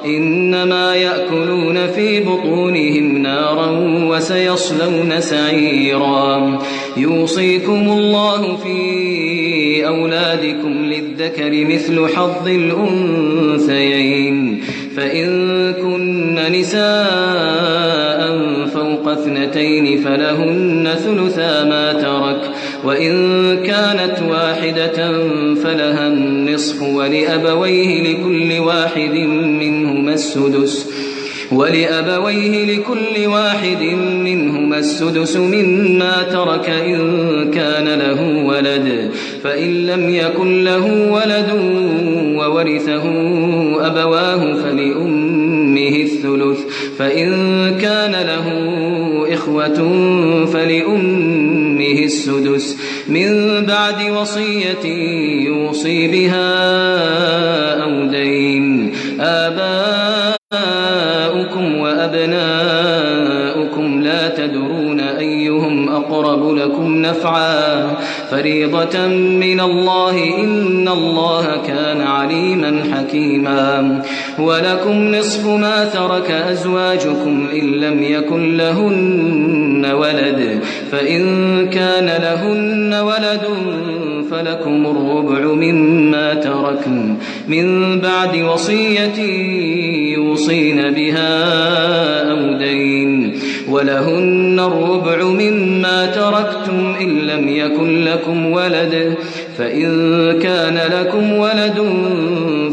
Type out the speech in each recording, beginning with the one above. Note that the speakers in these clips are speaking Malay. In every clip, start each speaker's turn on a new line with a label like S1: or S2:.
S1: إنما يأكلون في بطونهم نارا وسيصلون سعيرا يوصيكم الله في أولادكم للذكر مثل حظ الأنثيين فإن كن نساء فوق 2 فلهن ثلثا ما ترك وإن كانت واحدة فلها النصف ولأبويه لكل واحد منهما السدس مما ترك إن كان له ولد فإن لم يكن له ولد وورثه أبواه فلأمه الثلث فإن كان له إخوة فلأمه السدس من بعد وصية يوصي بها أو دين آباؤكم وأبناؤكم لا تدرون أيهم أقرب لكم نفعا فريضة من الله إن الله كان عليما حكيما ولكم نصف ما ترك أزواجكم إن لم يكن لهن ولد فإن كان لهن ولد فلكم الربع مما تركن من بعد وصية يوصين بها أو دين ولهن الربع مما تركتم إن لم يكن لكم ولد فإن كان لكم ولد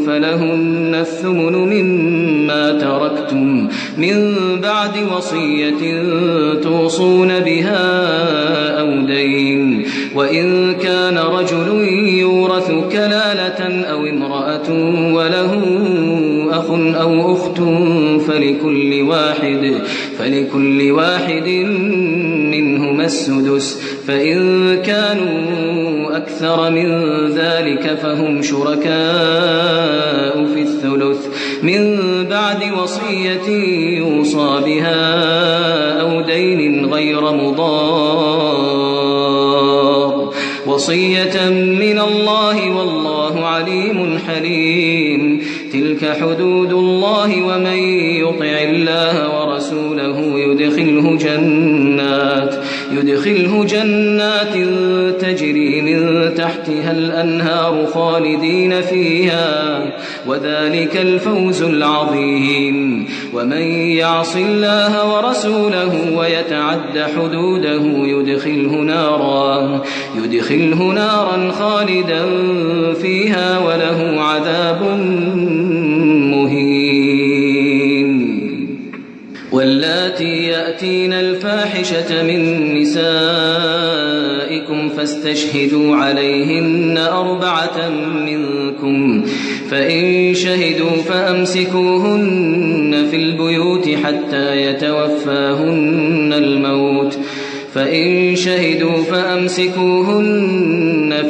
S1: فلهن الثمن مما تركتم من بعد وصية توصون بها أو دين وإن كان رجل يورث كلالة أو امرأة وله أخ أو أخت فلكل واحد منهما السدس فإن كانوا أكثر من ذلك فهم شركاء في الثلث من بعد وصية يوصى بها أو دين غير مضار وصية من الله والله عليم حليم تلك حدود الله ومن يطع الله ورسوله يدخله جنات تجري من تحتها الأنهار خالدين فيها وذلك الفوز العظيم ومن يعص الله ورسوله ويتعد حدوده يدخله نارا خالدا فيها وله عذاب مهين واللاتي يأتين الفاحشة من نسائكم فاستشهدوا عليهن 4 منكم فإن شهدوا فأمسكوهن في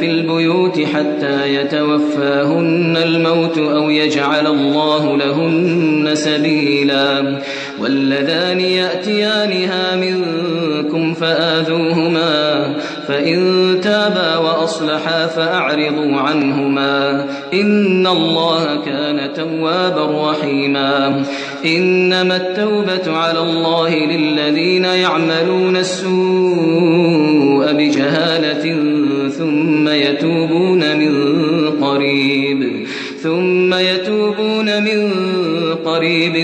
S1: البيوت حتى يتوفاهن الموت أو يجعل الله لهن سبيلا واللذان يأتيانها منكم فآذوهما فإن تابا وأصلحا فأعرضوا عنهما إن الله كان توابا رحيما إنما التوبة على الله للذين يعملون السوء بجهالة ثم يتوبون من قريب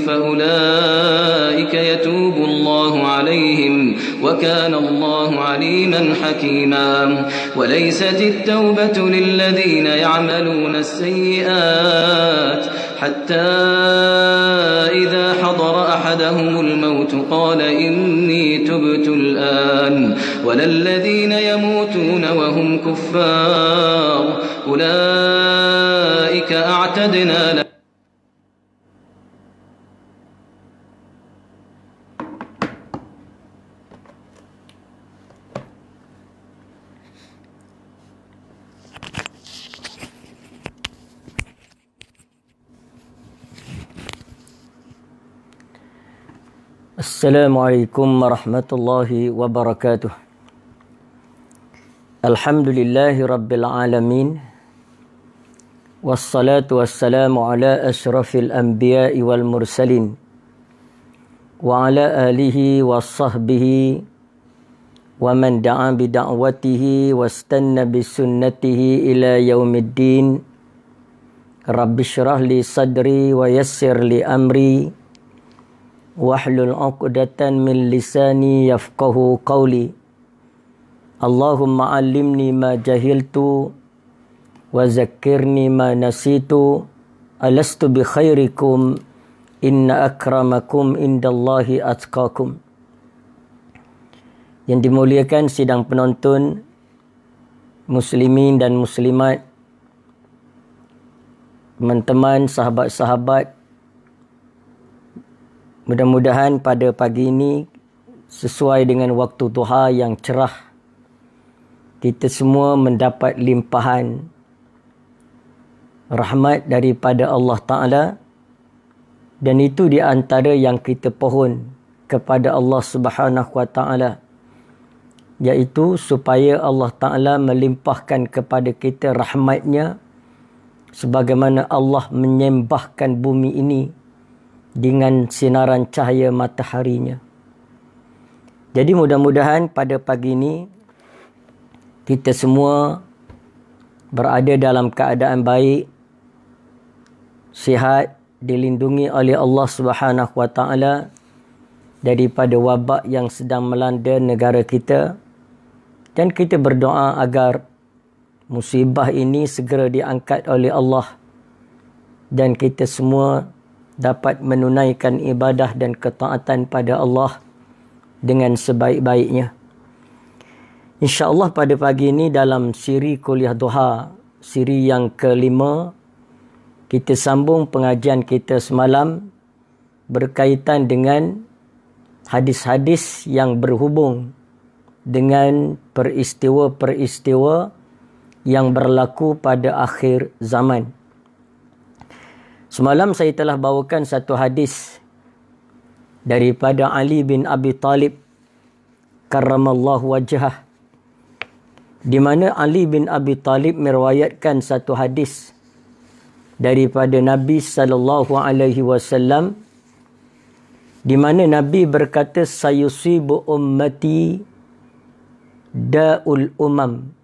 S1: فأولئك يتوب الله عليهم وكان الله عليما حكيما وليست التوبة للذين يعملون السيئات حتى إذا حضر أحدهم الموت قال إني تبت الآن ولا الذين يموتون وهم كفار أولئك أعتدنا لهم
S2: Assalamualaikum warahmatullahi wabarakatuh. Alhamdulillahi rabbil alamin. Wassalatu wassalamu ala asyrafil anbiya'i wal mursalin wa ala alihi wa sahbihi wa man da'a bi da'watihi wastanna bi sunnatihi ila yaumiddin. Rabbi syrah li sadri wa yassir li amri wahlul 'uqdatan min lisani yafqahu qawli. Allahumma 'allimni ma jahiltu wa zakkirni ma nasitu. Alastu bi khairikum inna akramakum indallahi atqakum. Yang dimuliakan sidang penonton, muslimin dan muslimat, teman-teman, sahabat-sahabat, mudah-mudahan pada pagi ini sesuai dengan waktu duha yang cerah, kita semua mendapat limpahan rahmat daripada Allah Ta'ala, dan itu di antara yang kita pohon kepada Allah Subhanahu Wa Ta'ala, iaitu supaya Allah Ta'ala melimpahkan kepada kita rahmatnya sebagaimana Allah menyembahkan bumi ini dengan sinaran cahaya mataharinya. Jadi mudah-mudahan pada pagi ini kita semua berada dalam keadaan baik, sihat, dilindungi oleh Allah Subhanahu Wa Ta'ala daripada wabak yang sedang melanda negara kita, dan kita berdoa agar musibah ini segera diangkat oleh Allah dan kita semua dapat menunaikan ibadah dan ketaatan pada Allah dengan sebaik-baiknya. InsyaAllah pada pagi ini dalam siri kuliah duha, siri yang kelima, kita sambung pengajian kita semalam berkaitan dengan hadis-hadis yang berhubung dengan peristiwa-peristiwa yang berlaku pada akhir zaman. Semalam saya telah bawakan satu hadis daripada Ali bin Abi Talib karramallahu wajhah, di mana Ali bin Abi Talib meriwayatkan satu hadis daripada Nabi sallallahu alaihi wasallam, di mana Nabi berkata, sayusibu ummati da'ul umam,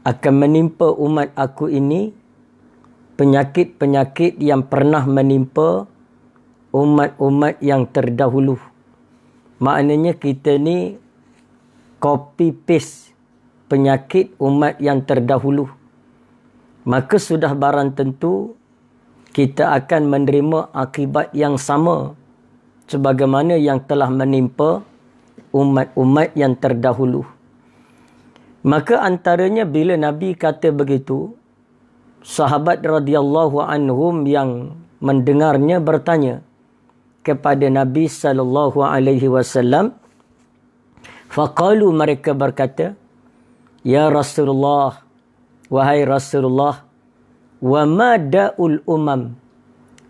S2: akan menimpa umat aku ini penyakit-penyakit yang pernah menimpa umat-umat yang terdahulu. Maknanya kita ni copy paste penyakit umat yang terdahulu. Maka sudah barang tentu kita akan menerima akibat yang sama sebagaimana yang telah menimpa umat-umat yang terdahulu. Maka antaranya bila Nabi kata begitu, sahabat radhiyallahu anhum yang mendengarnya bertanya kepada Nabi sallallahu alaihi wasallam. Faqalu, mereka berkata, ya Rasulullah, wahai Rasulullah, wa ma da'ul umam,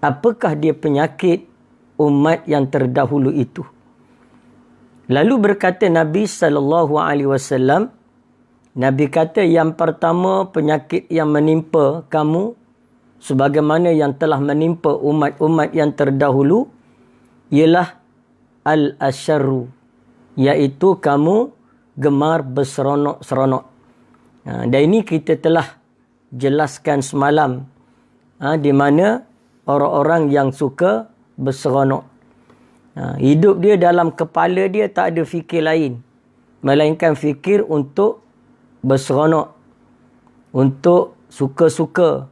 S2: apakah dia penyakit umat yang terdahulu itu? Lalu berkata Nabi sallallahu alaihi wasallam, Nabi kata, yang pertama penyakit yang menimpa kamu sebagaimana yang telah menimpa umat-umat yang terdahulu ialah al-asyarru, iaitu kamu gemar berseronok-seronok. Dan ini kita telah jelaskan semalam, di mana orang-orang yang suka berseronok, hidup dia dalam kepala dia tak ada fikir lain melainkan fikir untuk berseronok, untuk suka-suka,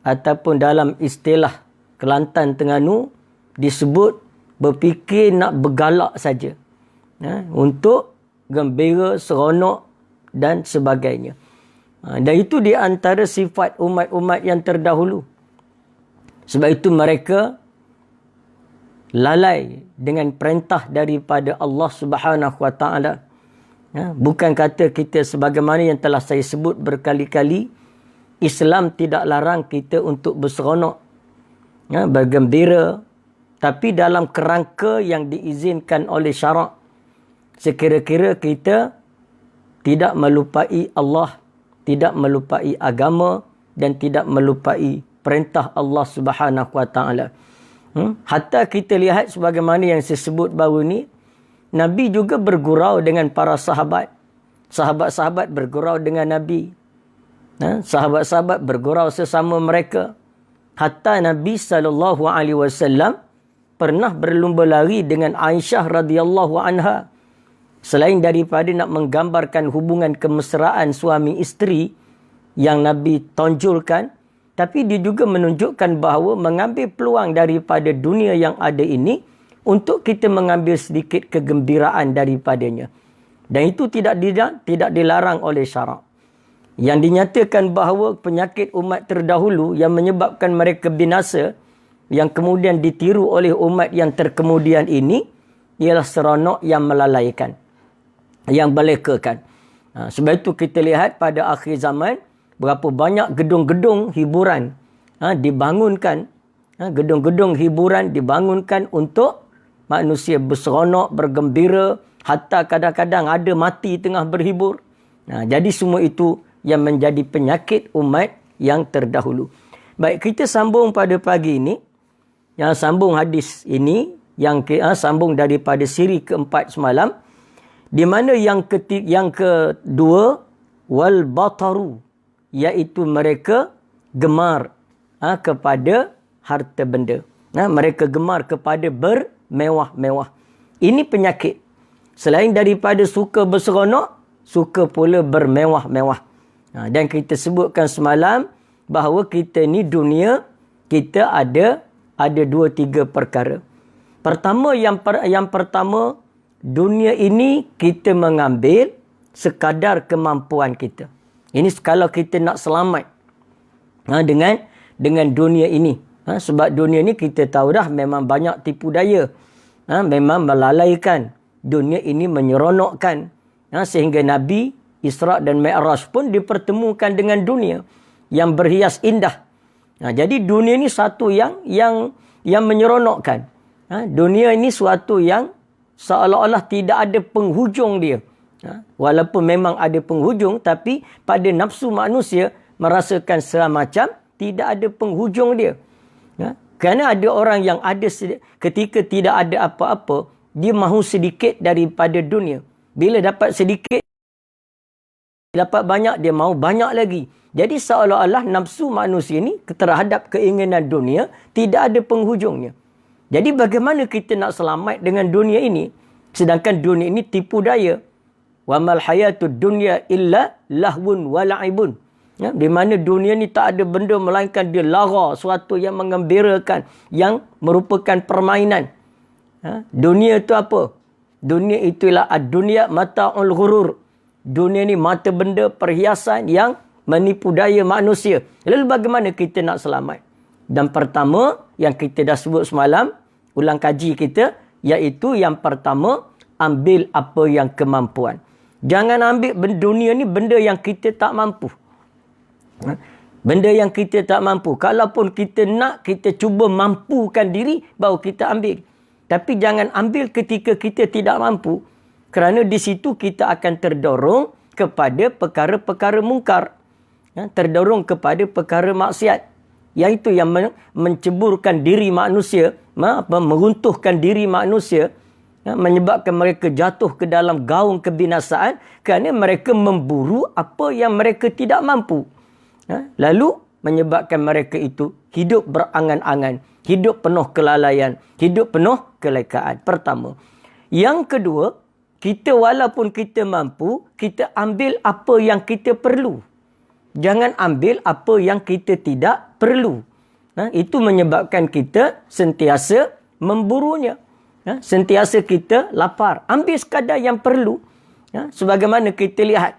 S2: ataupun dalam istilah Kelantan Terengganu disebut berfikir nak bergalak saja, untuk gembira, seronok dan sebagainya. Dan itu di antara sifat umat-umat yang terdahulu. Sebab itu mereka lalai dengan perintah daripada Allah Subhanahu Wa Ta'ala. Bukan kata kita sebagaimana yang telah saya sebut berkali-kali, Islam tidak larang kita untuk berseronok, bergembira, tapi dalam kerangka yang diizinkan oleh syarak. Sekira-kira kita tidak melupai Allah, tidak melupai agama, dan tidak melupai perintah Allah Subhanahu Wa Taala. Hatta kita lihat sebagaimana yang saya sebut baru ni, Nabi juga bergurau dengan para sahabat. Sahabat-sahabat bergurau dengan Nabi. Sahabat-sahabat bergurau sesama mereka. Hatta Nabi SAW pernah berlumba lari dengan Aisyah radhiyallahu anha. Selain daripada nak menggambarkan hubungan kemesraan suami isteri yang Nabi tonjolkan, tapi dia juga menunjukkan bahawa mengambil peluang daripada dunia yang ada ini untuk kita mengambil sedikit kegembiraan daripadanya. Dan itu tidak dilarang oleh syarak. Yang dinyatakan bahawa penyakit umat terdahulu yang menyebabkan mereka binasa, yang kemudian ditiru oleh umat yang terkemudian ini, ialah seronok yang melalaikan, yang belekakan. Sebab itu kita lihat pada akhir zaman, berapa banyak gedung-gedung hiburan dibangunkan. Gedung-gedung hiburan dibangunkan untuk manusia berseronok, bergembira, hatta kadang-kadang ada mati tengah berhibur. Jadi semua itu yang menjadi penyakit umat yang terdahulu. Baik, kita sambung pada pagi ini. Yang sambung hadis ini, yang sambung daripada siri keempat semalam. Di mana yang kedua, wal bataru, iaitu mereka gemar kepada harta benda. Mereka gemar kepada bermewah-mewah. Ini penyakit. Selain daripada suka berseronok, suka pula bermewah-mewah. Dan kita sebutkan semalam bahawa kita ni dunia, kita ada 2-3 perkara. Pertama, yang pertama, dunia ini kita mengambil sekadar kemampuan kita. Ini kalau kita nak selamat dengan dunia ini. Sebab dunia ini kita tahu dah memang banyak tipu daya. Memang melalaikan. Dunia ini menyeronokkan. Sehingga Nabi Isra' dan Mi'raj pun dipertemukan dengan dunia yang berhias indah. Jadi dunia ini satu yang menyeronokkan. Dunia ini suatu yang seolah-olah tidak ada penghujung dia. Walaupun memang ada penghujung, tapi pada nafsu manusia merasakan semacam tidak ada penghujung dia. Kerana ada orang yang ada ketika tidak ada apa-apa, dia mahu sedikit daripada dunia. Bila dapat sedikit, dapat banyak, dia mahu banyak lagi. Jadi seolah-olah nafsu manusia ni terhadap keinginan dunia tidak ada penghujungnya. Jadi bagaimana kita nak selamat dengan dunia ini? Sedangkan dunia ini tipu daya. Wa mal hayatud dunya illa lahwun wa la'ibun. Di mana dunia ni tak ada benda melainkan dia lara, suatu yang menggembirakan, yang merupakan permainan. Dunia itu apa? Dunia itulah ad-dunya mata'ul ghurur. Dunia ni mata benda, perhiasan yang menipu daya manusia. Lalu bagaimana kita nak selamat? Dan pertama, yang kita dah sebut semalam, ulang kaji kita, iaitu yang pertama, ambil apa yang kemampuan. Jangan ambil dunia ni benda yang kita tak mampu. Benda yang kita tak mampu. Kalaupun kita nak, kita cuba mampukan diri, baru kita ambil. Tapi jangan ambil ketika kita tidak mampu. Kerana di situ kita akan terdorong kepada perkara-perkara mungkar. Terdorong kepada perkara maksiat. Iaitu yang menceburkan diri manusia, meruntuhkan diri manusia, menyebabkan mereka jatuh ke dalam gaung kebinasaan kerana mereka memburu apa yang mereka tidak mampu. Lalu menyebabkan mereka itu hidup berangan-angan, hidup penuh kelalaian, hidup penuh kelekaan. Pertama. Yang kedua, kita walaupun kita mampu, kita ambil apa yang kita perlu. Jangan ambil apa yang kita tidak perlu. Itu menyebabkan kita sentiasa memburunya. Sentiasa kita lapar. Ambil sekadar yang perlu. Sebagaimana kita lihat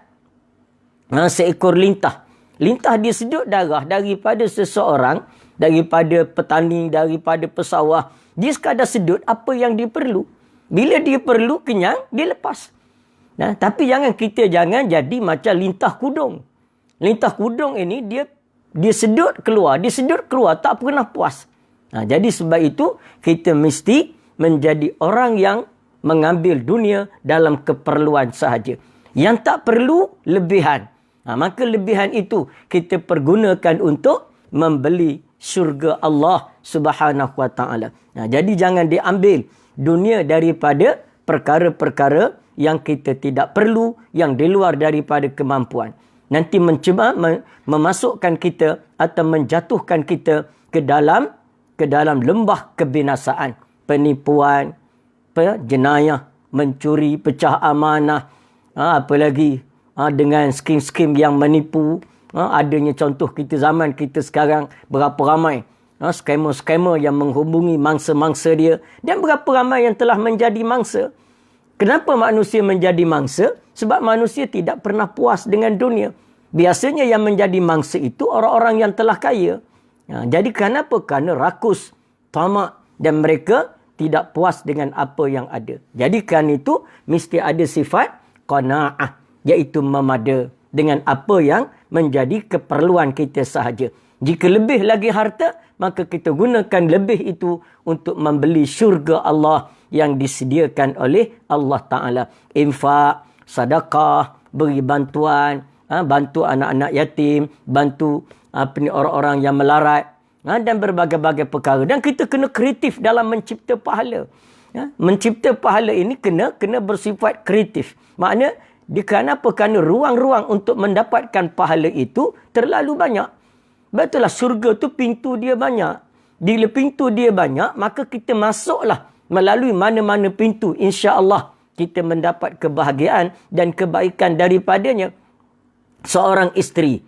S2: seekor lintah. Lintah dia sedut darah daripada seseorang, daripada petani, daripada pesawah. Dia sekadar sedut apa yang dia perlu. Bila dia perlu, kenyang, dia lepas. Tapi kita jangan jadi macam lintah kudung. Lintah kudung ini dia sedut keluar, tak pernah puas. Jadi sebab itu kita mesti menjadi orang yang mengambil dunia dalam keperluan sahaja. Yang tak perlu, lebihan. Maka lebihan itu kita pergunakan untuk membeli syurga Allah Subhanahu wa taala. Jadi jangan diambil dunia daripada perkara-perkara yang kita tidak perlu, yang di luar daripada kemampuan. Nanti mencuba memasukkan kita atau menjatuhkan kita ke dalam lembah kebinasaan, penipuan, jenayah, mencuri, pecah amanah, apalagi dengan skim-skim yang menipu. Adanya contoh kita zaman kita sekarang, berapa ramai skamer-skamer yang menghubungi mangsa-mangsa dia, dan berapa ramai yang telah menjadi mangsa. Kenapa manusia menjadi mangsa? Sebab manusia tidak pernah puas dengan dunia. Biasanya yang menjadi mangsa itu orang-orang yang telah kaya. Jadi kenapa? Kerana rakus, tamak, dan mereka tidak puas dengan apa yang ada. Jadi kerana itu mesti ada sifat qanaah, iaitu memada dengan apa yang menjadi keperluan kita sahaja. Jika lebih lagi harta, maka kita gunakan lebih itu untuk membeli syurga Allah yang disediakan oleh Allah Ta'ala. Infak, sedekah, beri bantuan, bantu anak-anak yatim, bantu orang-orang yang melarat, dan berbagai-bagai perkara. Dan kita kena kreatif dalam mencipta pahala. Mencipta pahala ini kena bersifat kreatif. Maknanya, kenapa? Kerana ruang-ruang untuk mendapatkan pahala itu terlalu banyak. Betul lah, syurga tu pintu dia banyak. Bila pintu dia banyak, maka kita masuklah melalui mana-mana pintu. InsyaAllah kita mendapat kebahagiaan dan kebaikan daripadanya. Seorang isteri,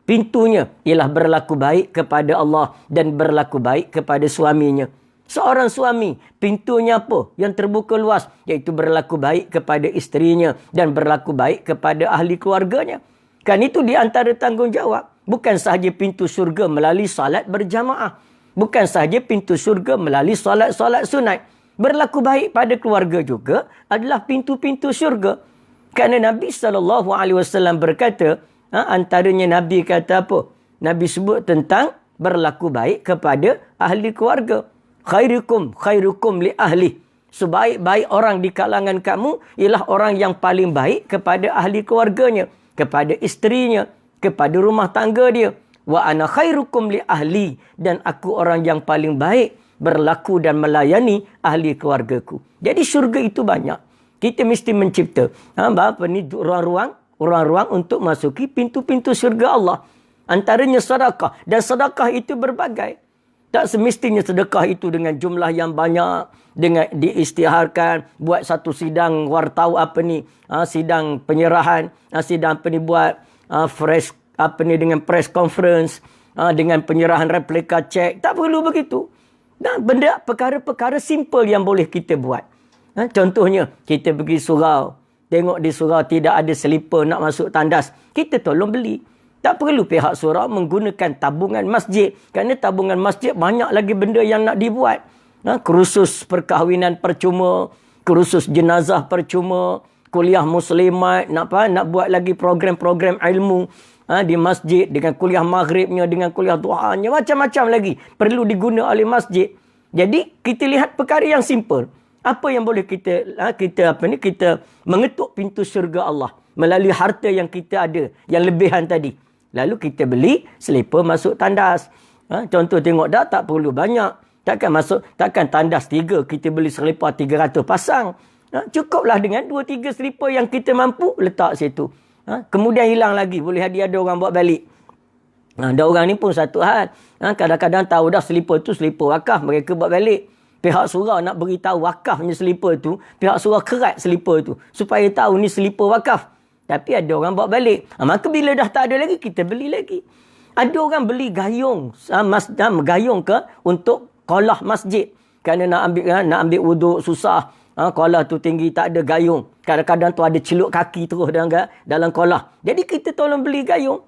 S2: pintunya ialah berlaku baik kepada Allah dan berlaku baik kepada suaminya. Seorang suami, pintunya apa? Yang terbuka luas, iaitu berlaku baik kepada isterinya dan berlaku baik kepada ahli keluarganya. Kan itu di antara tanggungjawab. Bukan sahaja pintu syurga melalui salat berjamaah. Bukan sahaja pintu syurga melalui salat-salat sunat. Berlaku baik pada keluarga juga adalah pintu-pintu syurga. Kerana Nabi SAW berkata, antaranya Nabi kata apa? Nabi sebut tentang berlaku baik kepada ahli keluarga. Khairukum li ahli. Sebaik-baik orang di kalangan kamu ialah orang yang paling baik kepada ahli keluarganya, kepada isterinya, kepada rumah tangga dia. Wa ana khairukum li ahli, dan aku orang yang paling baik berlaku dan melayani ahli keluargaku. Jadi syurga itu banyak. Kita mesti mencipta ruang-ruang untuk masuki pintu-pintu syurga Allah. Antaranya sedekah, dan sedekah itu berbagai. Tak semestinya sedekah itu dengan jumlah yang banyak, dengan diisytiharkan, buat satu sidang sidang penyerahan, sidang buat dengan press conference, dengan penyerahan replika cek. Tak perlu begitu. Benda perkara-perkara simple yang boleh kita buat. Contohnya, kita pergi surau, tengok di surau tidak ada selipar nak masuk tandas, kita tolong beli. Tak perlu pihak surau menggunakan tabungan masjid, kerana tabungan masjid banyak lagi benda yang nak dibuat. Kursus perkahwinan percuma, kursus jenazah percuma, kuliah muslimat, nak buat lagi program-program ilmu di masjid, dengan kuliah maghribnya, dengan kuliah duhanya, macam-macam lagi perlu diguna oleh masjid. Jadi kita lihat perkara yang simple. Apa yang boleh kita mengetuk pintu syurga Allah melalui harta yang kita ada, yang lebihan tadi. Lalu kita beli selipar masuk tandas. Contoh tengok dah, tak perlu banyak. Takkan tandas 3 kita beli selipar 300 pasang. Cukuplah dengan 2-3 selipar yang kita mampu letak situ. Kemudian hilang lagi, boleh ada orang buat balik. Ada orang ni pun satu hal. Kadang-kadang tahu dah selipar tu selipar wakaf, mereka buat balik. Pihak surau nak beritahu wakafnya selipar tu, pihak surau kerat selipar tu supaya tahu ni selipar wakaf. Tapi ada orang bawa balik. Maka bila dah tak ada lagi, kita beli lagi. Ada orang beli gayung, gayung untuk kolah masjid. Kerana nak ambil wuduk susah. Kolah tu tinggi, tak ada gayung. Kadang-kadang tu ada celuk kaki terus dalam kolah. Jadi kita tolong beli gayung.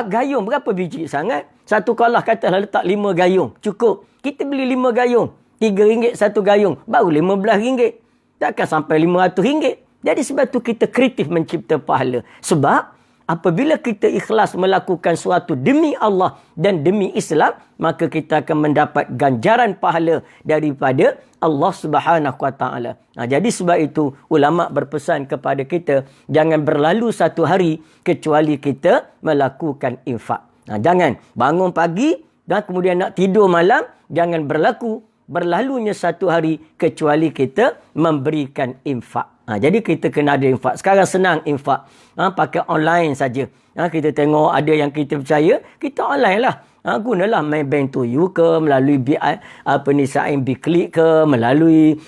S2: Gayung berapa biji sangat? Satu kolah katalah letak 5 gayung. Cukup. Kita beli 5 gayung. RM3 satu gayung. Baru RM15. Takkan sampai RM500. Jadi sebab tu kita kreatif mencipta pahala. Sebab apabila kita ikhlas melakukan suatu demi Allah dan demi Islam, maka kita akan mendapat ganjaran pahala daripada Allah Subhanahu Wa Taala. Jadi sebab itu ulama berpesan kepada kita, jangan berlalu satu hari kecuali kita melakukan infak. Jangan bangun pagi dan kemudian nak tidur malam, jangan berlalunya satu hari kecuali kita memberikan infak. Jadi kita kena ada infak. Sekarang senang infak. Pakai online saja. Kita tengok ada yang kita percaya, kita online lah. Gunalah Maybank to You ke, melalui Saim Biklik ke, melalui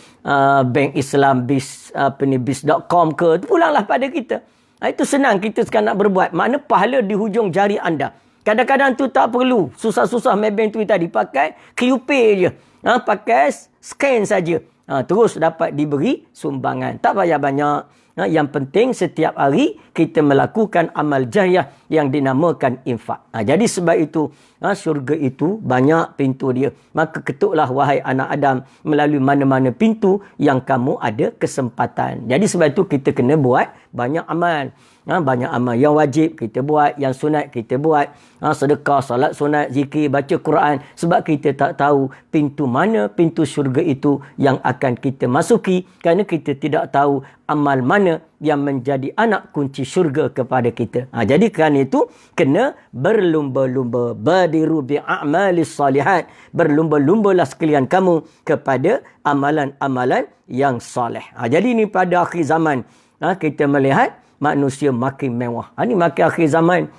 S2: Bank Islam Biz.com ke. Itu pulanglah pada kita. Itu senang kita sekarang nak berbuat. Makna pahala di hujung jari anda. Kadang-kadang tu tak perlu susah-susah Maybank to You tadi. Pakai QP je. Pakai scan saja. Terus dapat diberi sumbangan. Tak payah banyak. Yang penting setiap hari kita melakukan amal jariah yang dinamakan infak. Jadi sebab itu syurga itu banyak pintu dia. Maka ketuklah wahai anak Adam melalui mana-mana pintu yang kamu ada kesempatan. Jadi sebab itu kita kena buat banyak amal. Banyak amal yang wajib kita buat, yang sunat kita buat. Sedekah, salat sunat, zikir, baca Quran. Sebab kita tak tahu pintu mana pintu syurga itu yang akan kita masuki. Kerana kita tidak tahu amal mana yang menjadi anak kunci syurga kepada kita. Jadi kerana itu kena berlumba-lumba. Badiru bi'a'malis salihat. Berlumba-lumbalah sekalian kamu kepada amalan-amalan yang soleh. Jadi ini pada akhir zaman kita melihat manusia makin mewah. Ini makin akhir zaman.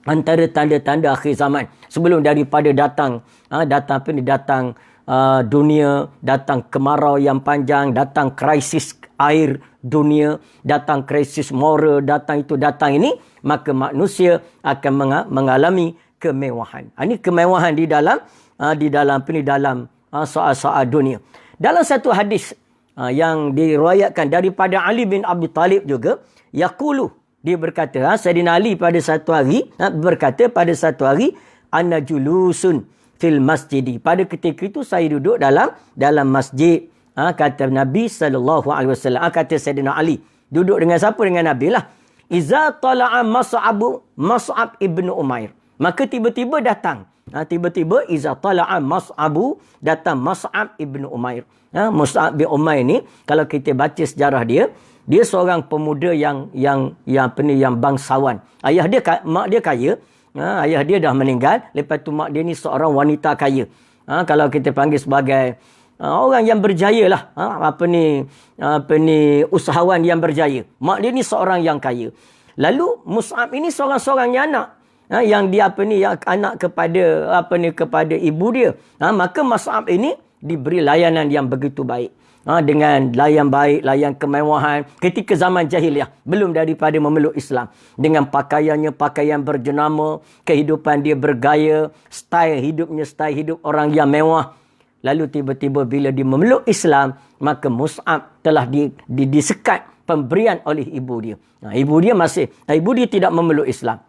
S2: Antara tanda-tanda akhir zaman. Sebelum daripada datang dunia, datang kemarau yang panjang, datang krisis air dunia, datang krisis moral, datang ini, maka manusia akan mengalami kemewahan. Ini kemewahan di dalam soal-soal dunia. Dalam satu hadis yang diriwayatkan daripada Ali bin Abi Talib juga, yaqulu, dia berkata, Sayyidina Ali pada satu hari berkata, pada satu hari, ana julusun fil masjidi. Pada ketika itu saya duduk dalam masjid. Kata Nabi SAW, kata Sayyidina Ali, duduk dengan siapa? Dengan Nabi lah. Iza tala'a Mas'ab ibn Umair. Maka tiba-tiba datang. Iza tala'a datang Mas'ab ibn Umair. Mus'ab bin Umair ni, kalau kita baca sejarah dia seorang pemuda yang bangsawan. Mak dia kaya. Ayah dia dah meninggal. Lepas tu mak dia ni seorang wanita kaya. Kalau kita panggil sebagai orang yang berjaya lah. Usahawan yang berjaya. Mak dia ni seorang yang kaya. Lalu Mus'ab ini seorang-seorangnya anak. Yang dia yang anak kepada ibu dia. Maka Mus'ab ini diberi layanan yang begitu baik. Dengan layan baik, layan kemewahan ketika zaman jahiliah, belum daripada memeluk Islam. Dengan pakaiannya, pakaian berjenama, kehidupan dia bergaya, style hidup orang yang mewah. Lalu tiba-tiba bila dia memeluk Islam, maka Mus'ab telah disekat pemberian oleh ibu dia. Ibu dia tidak memeluk Islam.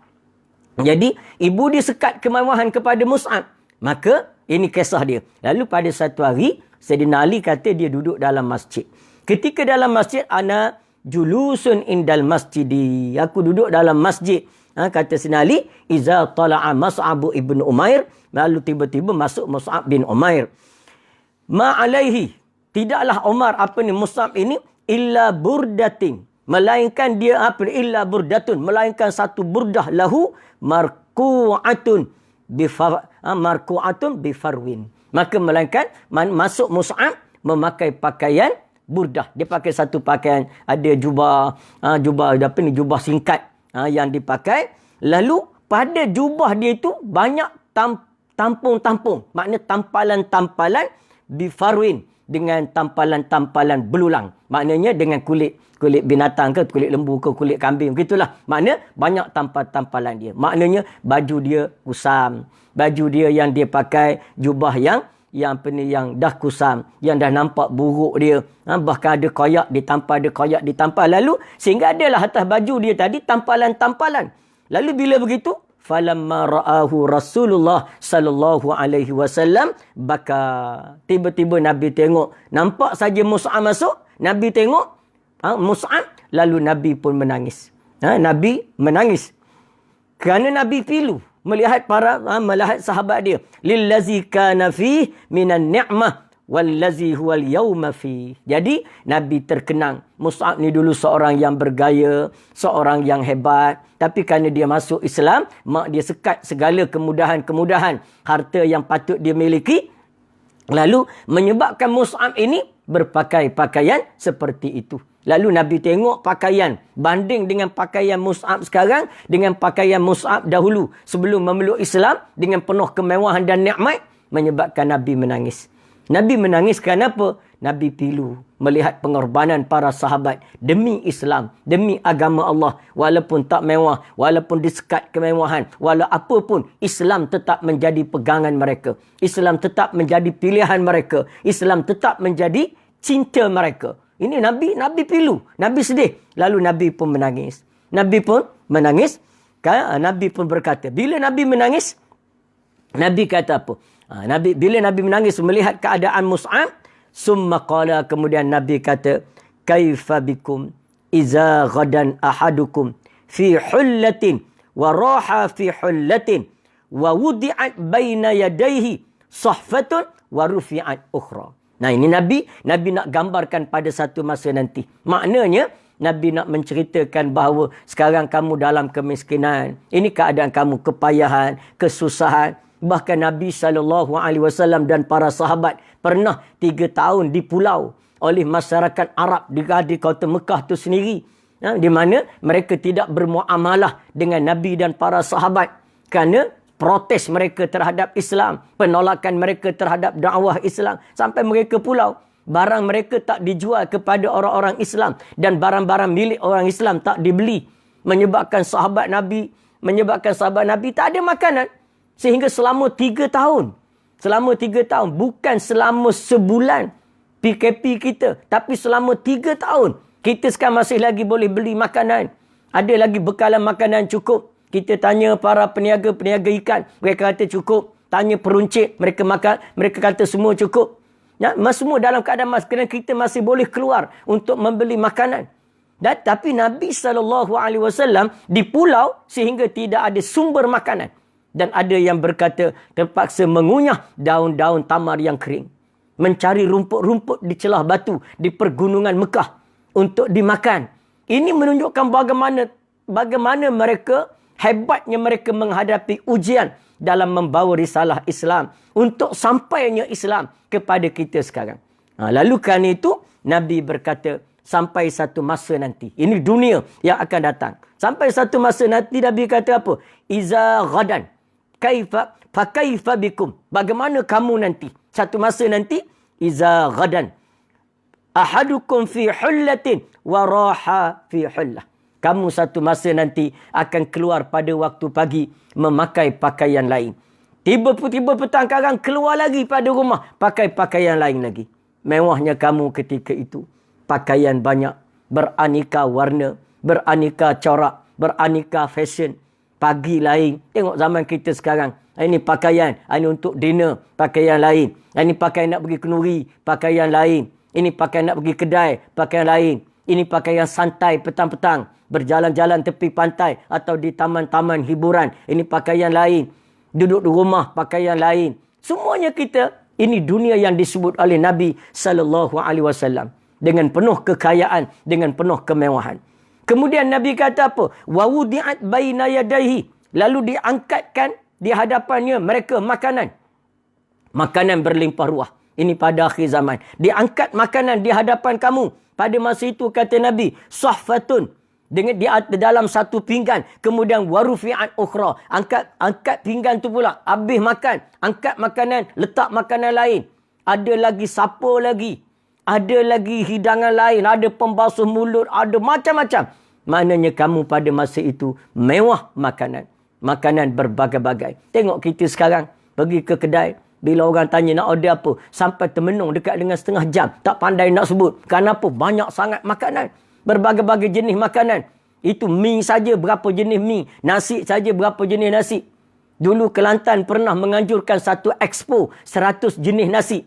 S2: Jadi, ibu dia sekat kemewahan kepada Mus'ab. Maka, ini kisah dia. Lalu pada satu hari, Sayyidina Ali kata dia duduk dalam masjid. Ketika dalam masjid, ana julusun indal masjidi. Aku duduk dalam masjid. Kata Sayyidina Ali, iza tala'a Mas'ab ibn Umair. Lalu tiba-tiba masuk Mus'ab bin Umair. Ma'alaihi. Tidaklah Mus'ab ini, illa burdatin. Melainkan dia illa burdatun. Melainkan satu burdah lahu marku'atun bifarwin. Maka melainkan masuk Mus'ab memakai pakaian burdah. Dia pakai satu pakaian, ada jubah singkat yang dipakai. Lalu pada jubah dia itu banyak tampung-tampung. Makna tampalan-tampalan bifarwin, dengan tampalan-tampalan belulang. Maknanya dengan kulit binatang ke, kulit lembu ke, kulit kambing. Begitulah. Makna banyak tampalan dia. Maknanya baju dia kusam. Baju dia yang dia pakai, jubah yang dah kusam, yang dah nampak buruk dia. Bahkan ada koyak ditampal. Lalu sehingga adalah atas baju dia tadi tampalan-tampalan. Lalu bila begitu, falamma ra'ahu Rasulullah sallallahu alaihi wasallam baka. Tiba-tiba Nabi tengok, nampak saja Mus'ab masuk, Nabi tengok Mus'ab, lalu Nabi pun menangis. Nabi menangis. Kerana Nabi pilu melihat melihat sahabat dia. Lillazi kana fi minan ni'mah wallazi huwal yawma fi. Jadi Nabi terkenang. Mus'ab ni dulu seorang yang bergaya, seorang yang hebat, tapi kerana dia masuk Islam, mak dia sekat segala kemudahan-kemudahan harta yang patut dia miliki, lalu menyebabkan Mus'ab ini berpakai pakaian seperti itu. Lalu Nabi tengok pakaian, banding dengan pakaian Mus'ab sekarang dengan pakaian Mus'ab dahulu sebelum memeluk Islam dengan penuh kemewahan dan nikmat, menyebabkan Nabi menangis. Nabi menangis kerana apa? Nabi pilu melihat pengorbanan para sahabat demi Islam, demi agama Allah. Walaupun tak mewah, walaupun disekat kemewahan, walau apa pun, Islam tetap menjadi pegangan mereka. Islam tetap menjadi pilihan mereka. Islam tetap menjadi cinta mereka. Ini Nabi pilu. Nabi sedih. Lalu Nabi pun menangis. Nabi pun menangis. Nabi pun berkata, bila Nabi menangis, Nabi kata apa? Bila Nabi menangis melihat keadaan Mus'ab, summa qala, kemudian Nabi kata, kaifa bikum iza ghadan ahadukum fi hullatin wa raha fi hullatin wa wudi'at baina yadayhi sahfatun wa rufi'at ukhra. Nah, ini Nabi nak gambarkan pada satu masa nanti. Maknanya Nabi nak menceritakan bahawa sekarang kamu dalam kemiskinan. Ini keadaan kamu, kepayahan, kesusahan. Bahkan Nabi SAW dan para sahabat pernah 3 tahun di pulau oleh masyarakat Arab di kota Mekah itu sendiri. Di mana mereka tidak bermuamalah dengan Nabi dan para sahabat kerana protes mereka terhadap Islam, penolakan mereka terhadap dakwah Islam, sampai mereka pulau. Barang mereka tak dijual kepada orang-orang Islam dan barang-barang milik orang Islam tak dibeli, menyebabkan sahabat Nabi tak ada makanan. Sehingga selama 3 tahun, bukan selama sebulan PKP kita, tapi selama 3 tahun, kita sekarang masih lagi boleh beli makanan. Ada lagi bekalan makanan cukup. Kita tanya para peniaga ikan, mereka kata cukup. Tanya peruncit, mereka kata semua cukup. Ya, semua dalam keadaan kerana kita masih boleh keluar untuk membeli makanan. Tapi Nabi SAW di pulau sehingga tidak ada sumber makanan. Dan ada yang berkata terpaksa mengunyah daun-daun tamar yang kering. Mencari rumput-rumput di celah batu di pergunungan Mekah untuk dimakan. Ini menunjukkan bagaimana mereka, hebatnya mereka menghadapi ujian dalam membawa risalah Islam untuk sampainya Islam kepada kita sekarang. Lalu kerana itu Nabi berkata, sampai satu masa nanti, ini dunia yang akan datang. Sampai satu masa nanti Nabi kata apa? Iza ghadan kaifa bikum, bagaimana kamu nanti? Satu masa nanti, iza ghadan ahadukum fi hullatin wa raha fi hullah. Kamu satu masa nanti akan keluar pada waktu pagi memakai pakaian lain. Tiba-tiba petang karang keluar lagi pada rumah pakai pakaian lain lagi. Mewahnya kamu ketika itu. Pakaian banyak, beraneka warna, beraneka corak, beraneka fashion. Pagi lain. Tengok zaman kita sekarang. Ini pakaian, ini untuk dinner, pakaian lain. Ini pakaian nak pergi kenuri, pakaian lain. Ini pakaian nak pergi kedai, pakaian lain. Ini pakaian santai petang-petang, berjalan-jalan tepi pantai atau di taman-taman hiburan. Ini pakaian lain. Duduk di rumah, pakaian lain. Semuanya kita, ini dunia yang disebut oleh Nabi SAW. Dengan penuh kekayaan, dengan penuh kemewahan. Kemudian Nabi kata apa? Wa wudi'at baina yadayhi. Lalu diangkatkan di hadapannya mereka makanan. Makanan berlimpah ruah. Ini pada akhir zaman. Diangkat makanan di hadapan kamu. Pada masa itu kata Nabi, sahfatun. Dengan di dalam satu pinggan. Kemudian warufi'at ukhra. Angkat pinggan tu pula. Habis makan. Angkat makanan. Letak makanan lain. Ada lagi sapu lagi. Ada lagi hidangan lain. Ada pembasuh mulut. Ada macam-macam. Maknanya kamu pada masa itu mewah makanan. Makanan berbagai-bagai. Tengok kita sekarang. Pergi ke kedai. Bila orang tanya nak order apa. Sampai termenung dekat dengan setengah jam. Tak pandai nak sebut. Kenapa? Banyak sangat makanan. Berbagai-bagai jenis makanan. Itu mi saja berapa jenis mi. Nasi saja berapa jenis nasi. Dulu Kelantan pernah menganjurkan satu expo 100 jenis nasi.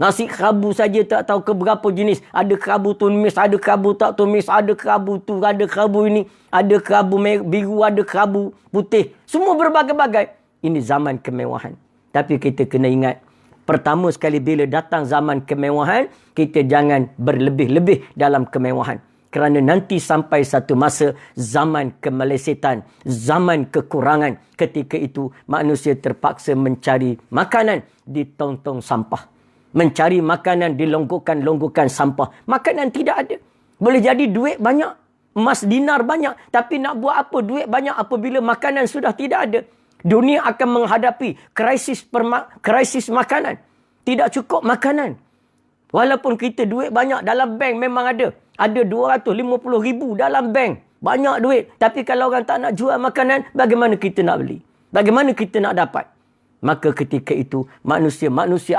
S2: Nasi kerabu saja tak tahu ke berapa jenis. Ada kerabu tumis, ada kerabu tak tumis, ada kerabu tu, ada kerabu ini, ada kerabu biru, ada kerabu putih. Semua berbagai-bagai. Ini zaman kemewahan. Tapi kita kena ingat, pertama sekali bila datang zaman kemewahan, kita jangan berlebih-lebih dalam kemewahan. Kerana nanti sampai satu masa zaman kemelesetan, zaman kekurangan. Ketika itu manusia terpaksa mencari makanan di tong-tong sampah. Mencari makanan di longgokan-longgokan sampah. Makanan tidak ada. Boleh jadi duit banyak. Emas dinar banyak. Tapi nak buat apa duit banyak apabila makanan sudah tidak ada. Dunia akan menghadapi krisis makanan. Tidak cukup makanan. Walaupun kita duit banyak dalam bank memang ada. Ada 250,000 dalam bank. Banyak duit. Tapi kalau orang tak nak jual makanan, bagaimana kita nak beli? Bagaimana kita nak dapat? Maka ketika itu manusia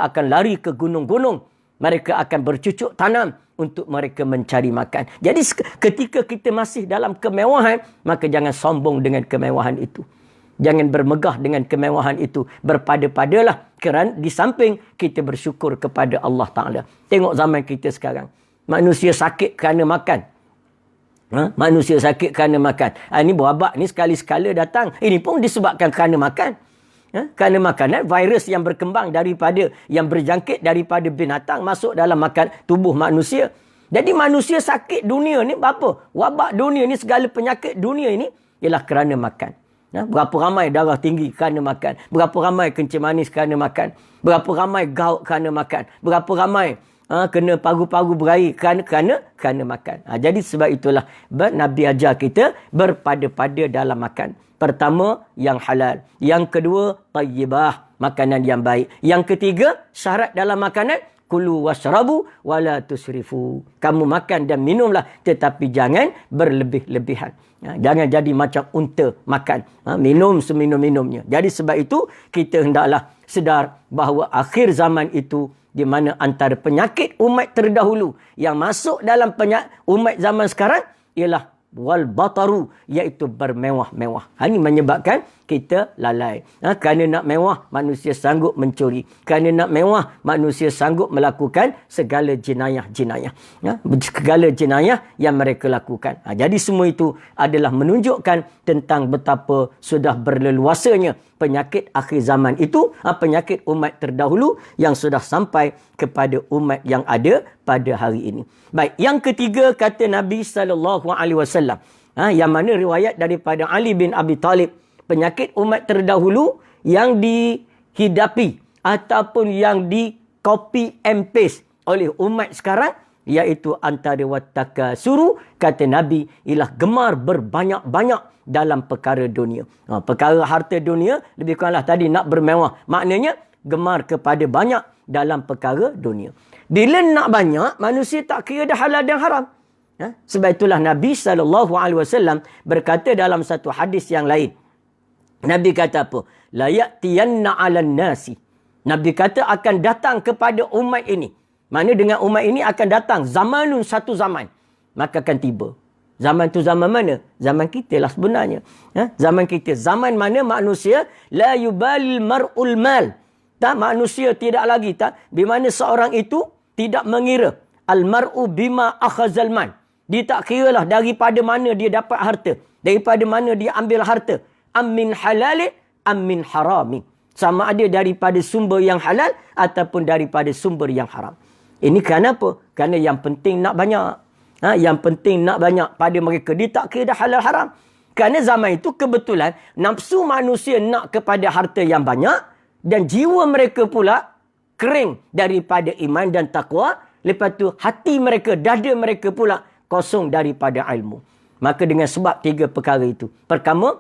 S2: akan lari ke gunung-gunung. Mereka akan bercucuk tanam untuk mereka mencari makan. Jadi ketika kita masih dalam kemewahan, maka jangan sombong dengan kemewahan itu. Jangan bermegah dengan kemewahan itu. Berpada-padalah. Kerana di samping kita bersyukur kepada Allah Ta'ala. Tengok zaman kita sekarang. Manusia sakit kerana makan. Manusia sakit kerana makan. Ini wabak ni sekali-sekala datang. Ini pun disebabkan kerana makan. Kerana makanan, virus yang berkembang daripada, yang berjangkit daripada binatang masuk dalam makan tubuh manusia. Jadi manusia sakit dunia ni apa? Wabak dunia ni, segala penyakit dunia ini ialah kerana makan. Berapa ramai darah tinggi kerana makan. Berapa ramai kencing manis kerana makan. Berapa ramai gout kerana makan. Berapa ramai kena paru-paru berair kerana makan. Jadi sebab itulah Nabi ajar kita berpada-pada dalam makan. Pertama, yang halal. Yang kedua, tayyibah, makanan yang baik. Yang ketiga, syarat dalam makanan, kulu washrabu wala tusrifu. Kamu makan dan minumlah, tetapi jangan berlebih-lebihan. Jangan jadi macam unta makan. Minum seminum-minumnya. Jadi sebab itu, kita hendaklah sedar bahawa akhir zaman itu, di mana antara penyakit umat terdahulu yang masuk dalam umat zaman sekarang ialah wal bataru, iaitu bermewah-mewah. Ini menyebabkan kita lalai. Kerana nak mewah, manusia sanggup mencuri. Kerana nak mewah, manusia sanggup melakukan segala jenayah-jenayah. Segala jenayah yang mereka lakukan. Jadi semua itu adalah menunjukkan tentang betapa sudah berleluasanya penyakit akhir zaman itu, penyakit umat terdahulu yang sudah sampai kepada umat yang ada pada hari ini. Baik, yang ketiga kata Nabi SAW, yang mana riwayat daripada Ali bin Abi Talib, penyakit umat terdahulu yang dihidapi ataupun yang di copy and paste oleh umat sekarang, iaitu antara wattaka suru, kata Nabi, ialah gemar berbanyak-banyak dalam perkara dunia. Perkara harta dunia, lebih kuranglah tadi nak bermewah. Maknanya gemar kepada banyak dalam perkara dunia. Bila nak banyak, manusia tak kira dah halal dan haram. Sebab itulah Nabi SAW berkata dalam satu hadis yang lain. Nabi kata apa? La ya'tiyanna 'alan nasi. Nabi kata akan datang kepada umat ini. Mana dengan umat ini akan datang zamanun, satu zaman. Maka akan tiba. Zaman tu zaman mana? Zaman kita lah sebenarnya. Zaman kita. Zaman mana manusia la yubalil mar'ul mal. Tak, manusia tidak lagi. Tak, di mana seorang itu tidak mengira. Al-mar'u bima akhazal mal. Dia tak kira lah daripada mana dia dapat harta. Daripada mana dia ambil harta. Am min halali, am min harami. Sama ada daripada sumber yang halal ataupun daripada sumber yang haram. Ini kenapa? Kerana yang penting nak banyak. Yang penting nak banyak pada mereka. Dia tak kira dah halal haram. Kerana zaman itu kebetulan nafsu manusia nak kepada harta yang banyak dan jiwa mereka pula kering daripada iman dan taqwa. Lepas tu hati mereka, dada mereka pula kosong daripada ilmu. Maka dengan sebab tiga perkara itu. Pertama,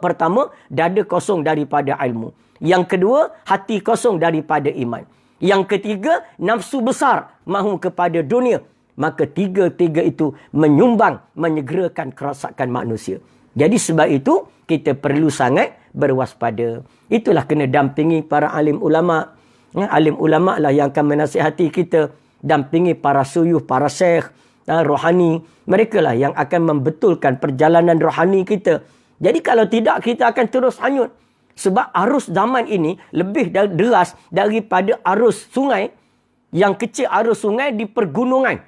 S2: dada kosong daripada ilmu. Yang kedua, hati kosong daripada iman. Yang ketiga, nafsu besar mahu kepada dunia. Maka tiga-tiga itu menyumbang, menyegerakan kerosakan manusia. Jadi sebab itu, kita perlu sangat berwaspada. Itulah kena dampingi para alim ulama'. Alim ulama' lah yang akan menasihati kita. Dampingi para suyuh, para syekh, rohani. Mereka lah yang akan membetulkan perjalanan rohani kita. Jadi kalau tidak, kita akan terus hanyut. Sebab arus zaman ini lebih deras daripada arus sungai. Yang kecil arus sungai di pergunungan.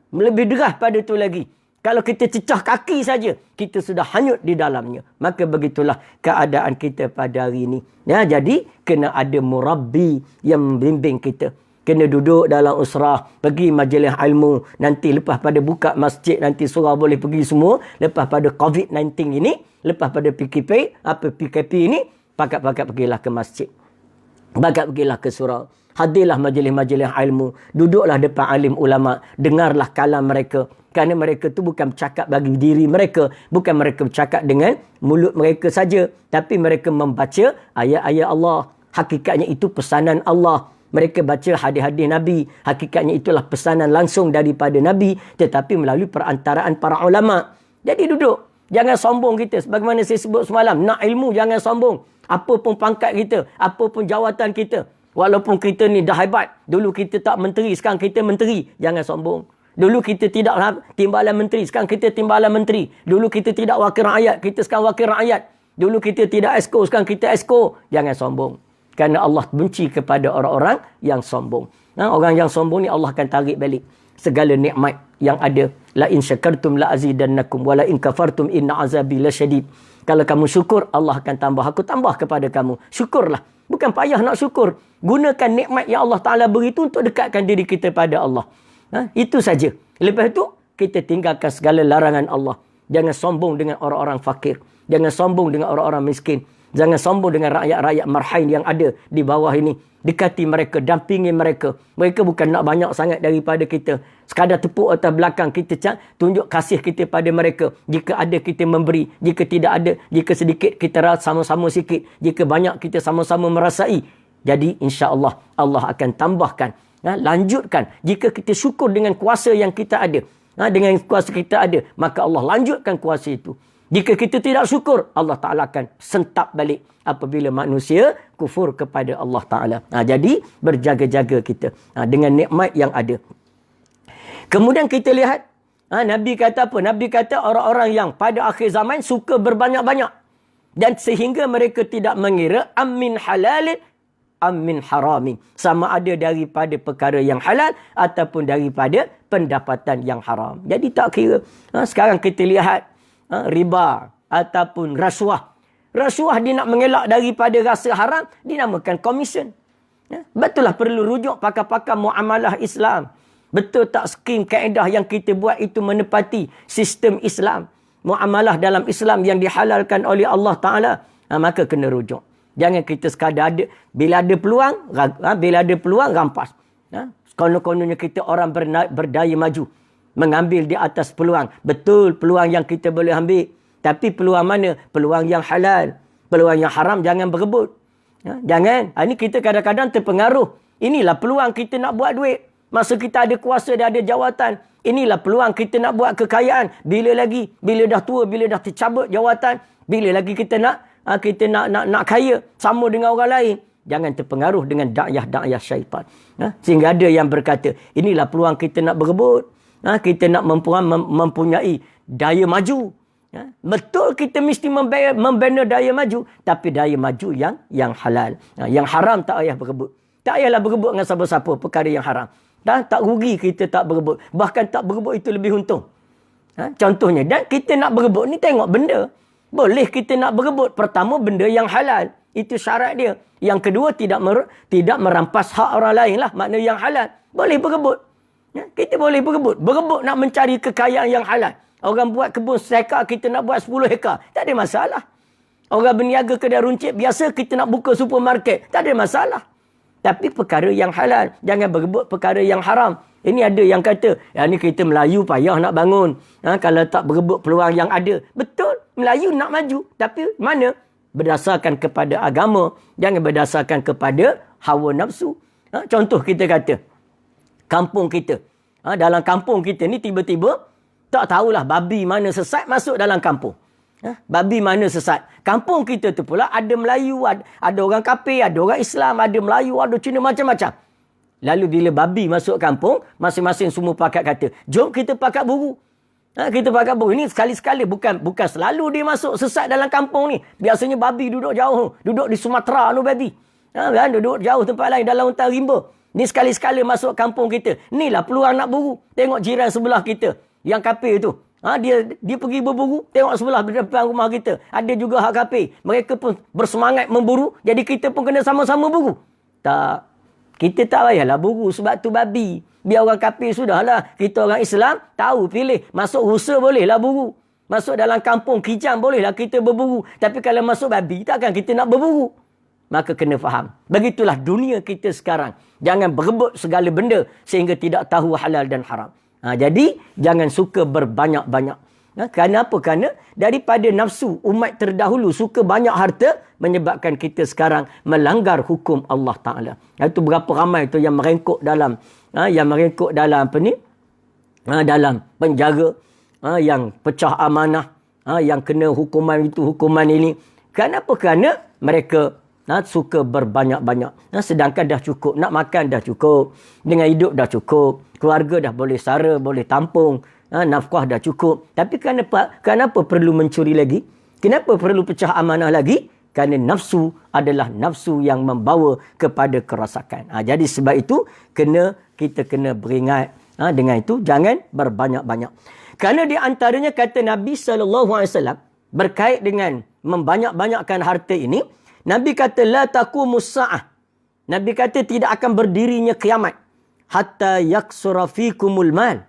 S2: Lebih deras pada itu lagi. Kalau kita cecah kaki saja, kita sudah hanyut di dalamnya. Maka begitulah keadaan kita pada hari ini. Ya, jadi, kena ada murabbi yang membimbing kita. Kena duduk dalam usrah, pergi majlis ilmu. Nanti lepas pada buka masjid, nanti surau boleh pergi semua. Lepas pada COVID-19 ini, lepas pada PKP ini, pakat-pakat pergilah ke masjid. Pakat pergilah ke surau. Hadirlah majlis-majlis ilmu. Duduklah depan alim ulama. Dengarlah kalam mereka. Kerana mereka tu bukan bercakap bagi diri mereka. Bukan mereka bercakap dengan mulut mereka saja. Tapi mereka membaca ayat-ayat Allah. Hakikatnya itu pesanan Allah. Mereka baca hadis-hadis Nabi. Hakikatnya itulah pesanan langsung daripada Nabi. Tetapi melalui perantaraan para ulama. Jadi duduk. Jangan sombong kita. Sebagaimana saya sebut semalam. Nak ilmu jangan sombong. Apa pun pangkat kita. Apa pun jawatan kita. Walaupun kita ni dah hebat. Dulu kita tak menteri. Sekarang kita menteri. Jangan sombong. Dulu kita tidak timbalan menteri. Sekarang kita timbalan menteri. Dulu kita tidak wakil rakyat. Kita sekarang wakil rakyat. Dulu kita tidak esko. Sekarang kita esko. Jangan sombong. Kerana Allah benci kepada orang-orang yang sombong. Orang yang sombong ni Allah akan tarik balik segala nikmat yang ada. La in syakartum la azidannakum wa la in kafartum inna azabi lasyadid. Kalau kamu syukur, Allah akan tambah. Aku tambah kepada kamu. Syukurlah. Bukan payah nak syukur. Gunakan nikmat yang Allah Ta'ala beri itu untuk dekatkan diri kita pada Allah. Itu saja. Lepas itu, kita tinggalkan segala larangan Allah. Jangan sombong dengan orang-orang fakir. Jangan sombong dengan orang-orang miskin. Jangan sombong dengan rakyat-rakyat marhain yang ada di bawah ini. Dekati mereka, dampingi mereka. Mereka bukan nak banyak sangat daripada kita. Sekadar tepuk atas belakang kita, tunjuk kasih kita pada mereka. Jika ada kita memberi. Jika tidak ada, jika sedikit kita sama-sama sikit. Jika banyak kita sama-sama merasai. Jadi insya-Allah Allah akan tambahkan. Lanjutkan. Jika kita syukur dengan kuasa yang kita ada. Dengan kuasa kita ada. Maka Allah lanjutkan kuasa itu. Jika kita tidak syukur, Allah Ta'ala akan sentap balik apabila manusia kufur kepada Allah Ta'ala. Jadi, berjaga-jaga kita dengan nikmat yang ada. Kemudian kita lihat, Nabi kata apa? Nabi kata orang-orang yang pada akhir zaman suka berbanyak-banyak. Dan sehingga mereka tidak mengira amin halalin, amin haramin. Sama ada daripada perkara yang halal ataupun daripada pendapatan yang haram. Jadi tak kira. Sekarang kita lihat riba ataupun rasuah. Rasuah dia nak mengelak daripada rasa haram, dinamakan komisen. Betul lah perlu rujuk pakar-pakar muamalah Islam. Betul tak skim kaedah yang kita buat itu menepati sistem Islam. Muamalah dalam Islam yang dihalalkan oleh Allah Ta'ala. Maka kena rujuk. Jangan kita sekadar ada. Bila ada peluang, rampas. Konon-kononnya kita orang berdaya maju. Mengambil di atas peluang. Betul peluang yang kita boleh ambil. Tapi peluang mana? Peluang yang halal. Peluang yang haram jangan berebut. Jangan. Ini kita kadang-kadang terpengaruh. Inilah peluang kita nak buat duit. Masa kita ada kuasa dan ada jawatan. Inilah peluang kita nak buat kekayaan. Bila lagi? Bila dah tua, bila dah tercabut jawatan. Bila lagi kita nak kaya. Sama dengan orang lain. Jangan terpengaruh dengan dakyah-dakyah syaitan. Sehingga ada yang berkata, inilah peluang kita nak berebut. Kita nak mempunyai daya maju. Betul kita mesti membina daya maju. Tapi daya maju yang halal. Yang haram tak payah berebut. Tak payahlah berebut dengan siapa-siapa perkara yang haram. Tak rugi kita tak berebut. Bahkan tak berebut itu lebih untung. Contohnya. Dan kita nak berebut ni tengok benda. Boleh kita nak berebut. Pertama benda yang halal. Itu syarat dia. Yang kedua tidak merampas hak orang lain lah. Makna yang halal. Boleh berebut. Kita boleh berebut. Berebut nak mencari kekayaan yang halal. Orang buat kebun 1 hektar, kita nak buat 10 hektar. Tak ada masalah. Orang berniaga kedai runcit biasa, kita nak buka supermarket. Tak ada masalah. Tapi perkara yang halal. Jangan berebut perkara yang haram. Ini ada yang kata, ni kita Melayu payah nak bangun. Kalau tak berebut peluang yang ada. Betul, Melayu nak maju. Tapi mana? Berdasarkan kepada agama. Jangan berdasarkan kepada hawa nafsu. Contoh kita kata, kampung kita. Dalam kampung kita ni tiba-tiba, tak tahulah babi mana sesat masuk dalam kampung. Babi mana sesat. Kampung kita tu pula ada Melayu, ada orang kafir, ada orang Islam, ada Melayu, ada Cina, macam-macam. Lalu bila babi masuk kampung, masing-masing semua pakat kata, jom kita pakat buru. Kita pakat buru. Ini sekali-sekali, bukan selalu dia masuk sesat dalam kampung ni. Biasanya babi duduk jauh. Duduk di Sumatera tu babi. Duduk jauh tempat lain dalam hutan rimba. Ni sekali-sekala masuk kampung kita. Inilah peluang nak buru. Tengok jiran sebelah kita. Yang kafir tu. Dia pergi berburu. Tengok sebelah depan rumah kita. Ada juga hak kafir. Mereka pun bersemangat memburu. Jadi kita pun kena sama-sama buru. Tak. Kita tak payahlah buru sebab tu babi. Biar orang kafir sudahlah. Kita orang Islam tahu pilih. Masuk Rusa bolehlah buru. Masuk dalam kampung Kijang bolehlah kita berburu. Tapi kalau masuk babi, takkan kita nak berburu. Maka kena faham. Begitulah dunia kita sekarang. Jangan berebut segala benda sehingga tidak tahu halal dan haram. Jadi, jangan suka berbanyak-banyak. Kenapa? Kerana daripada nafsu umat terdahulu suka banyak harta menyebabkan kita sekarang melanggar hukum Allah Ta'ala. Itu berapa ramai tu yang merengkuk dalam dalam penjara, yang pecah amanah, yang kena hukuman itu, hukuman ini. Kenapa? Kerana mereka suka berbanyak-banyak. Sedangkan dah cukup. Nak makan dah cukup. Dengan hidup dah cukup. Keluarga dah boleh sara, boleh tampung. Nafkah dah cukup. Tapi kenapa perlu mencuri lagi? Kenapa perlu pecah amanah lagi? Kerana nafsu adalah nafsu yang membawa kepada kerosakan. Jadi sebab itu, kita kena beringat. Dengan itu, jangan berbanyak-banyak. Kerana di antaranya kata Nabi SAW berkait dengan membanyak-banyakkan harta ini, Nabi kata, la taqumus sa'ah. Nabi kata, tidak akan berdirinya kiamat. Hatta yaksura fikumul mal.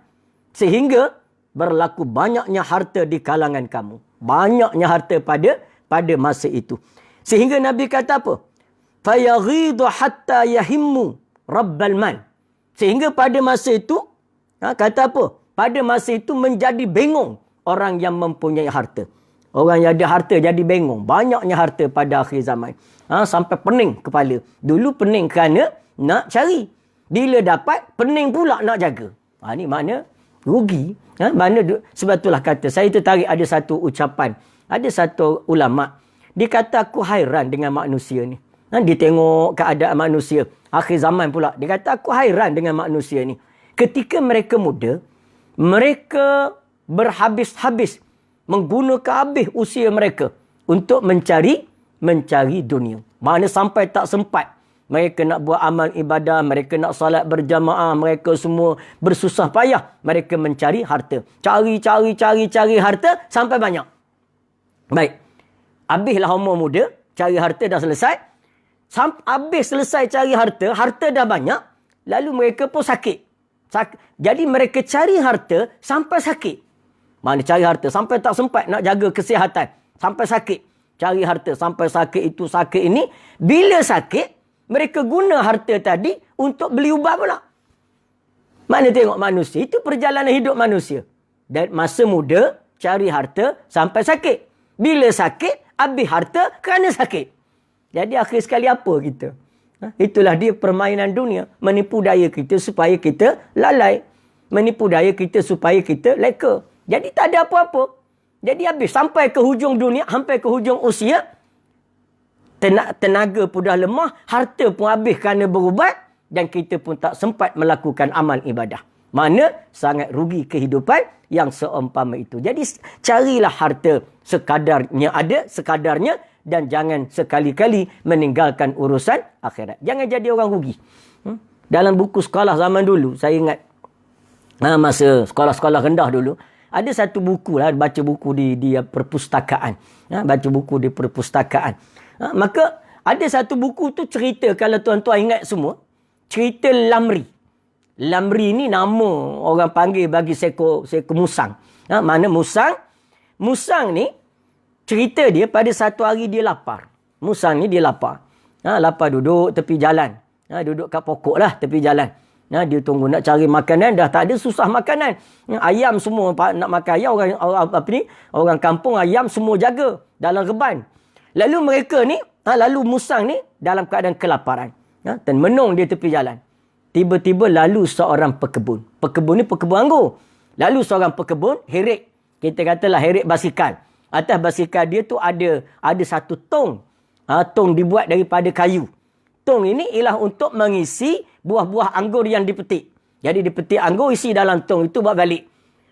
S2: Sehingga berlaku banyaknya harta di kalangan kamu. Banyaknya harta pada masa itu. Sehingga Nabi kata apa? Fayaghidu hatta yahimmu rabbal mal. Sehingga pada masa itu, kata apa? Pada masa itu menjadi bengong orang yang mempunyai harta. Orang yang ada harta jadi bengong. Banyaknya harta pada akhir zaman. Sampai pening kepala. Dulu pening kerana nak cari. Bila dapat, pening pula nak jaga. Ini mana rugi. Sebab itulah kata, saya tertarik ada satu ucapan. Ada satu ulama'. Dia kata, aku hairan dengan manusia ni. Dia tengok keadaan manusia. Akhir zaman pula. Dia kata, aku hairan dengan manusia ni. Ketika mereka muda, mereka berhabis-habis menggunakan habis usia mereka untuk mencari dunia. Mana sampai tak sempat. Mereka nak buat amal ibadah, mereka nak salat berjamaah, mereka semua bersusah payah. Mereka mencari harta. Cari harta sampai banyak. Baik. Habislah umur muda, cari harta dah selesai. Habis selesai cari harta dah banyak. Lalu mereka pun sakit. Jadi mereka cari harta sampai sakit. Mana cari harta sampai tak sempat nak jaga kesihatan. Sampai sakit. Cari harta sampai sakit itu, sakit ini. Bila sakit, mereka guna harta tadi untuk beli ubat pula. Mana tengok manusia. Itu perjalanan hidup manusia. Dan masa muda, cari harta sampai sakit. Bila sakit, habis harta kerana sakit. Jadi akhir sekali apa kita? Itulah dia permainan dunia. Menipu daya kita supaya kita lalai. Menipu daya kita supaya kita leka. Jadi tak ada apa-apa. Jadi habis. Sampai ke hujung dunia, sampai ke hujung usia, tenaga pun dah lemah, harta pun habis kerana berubat, dan kita pun tak sempat melakukan amal ibadah. Mana sangat rugi kehidupan yang seumpama itu. Jadi carilah harta sekadarnya, dan jangan sekali-kali meninggalkan urusan akhirat. Jangan jadi orang rugi. Dalam buku sekolah zaman dulu, saya ingat masa sekolah-sekolah rendah dulu, ada satu buku lah, baca buku di perpustakaan. Baca buku di perpustakaan. Maka ada satu buku tu cerita, kalau tuan-tuan ingat semua, cerita Lamri. Lamri ni nama orang panggil bagi seekor musang. Mana musang? Musang ni, cerita dia pada satu hari dia lapar. Musang ni dia lapar. Lapar duduk tepi jalan. Duduk kat pokok lah tepi jalan. Dia tunggu nak cari makanan, dah tak ada, susah makanan. Ayam semua nak makan ayam, orang kampung ayam semua jaga dalam reban. Lalu mereka ni, lalu musang ni dalam keadaan kelaparan. Dan menung dia tepi jalan. Tiba-tiba lalu seorang pekebun. Pekebun ni pekebun anggur. Lalu seorang pekebun heret. Kita katalah heret basikal. Atas basikal dia tu ada satu tong. Tong dibuat daripada kayu. Tong ini ialah untuk mengisi buah-buah anggur yang dipetik. Jadi dipetik anggur, isi dalam tong itu, buat balik.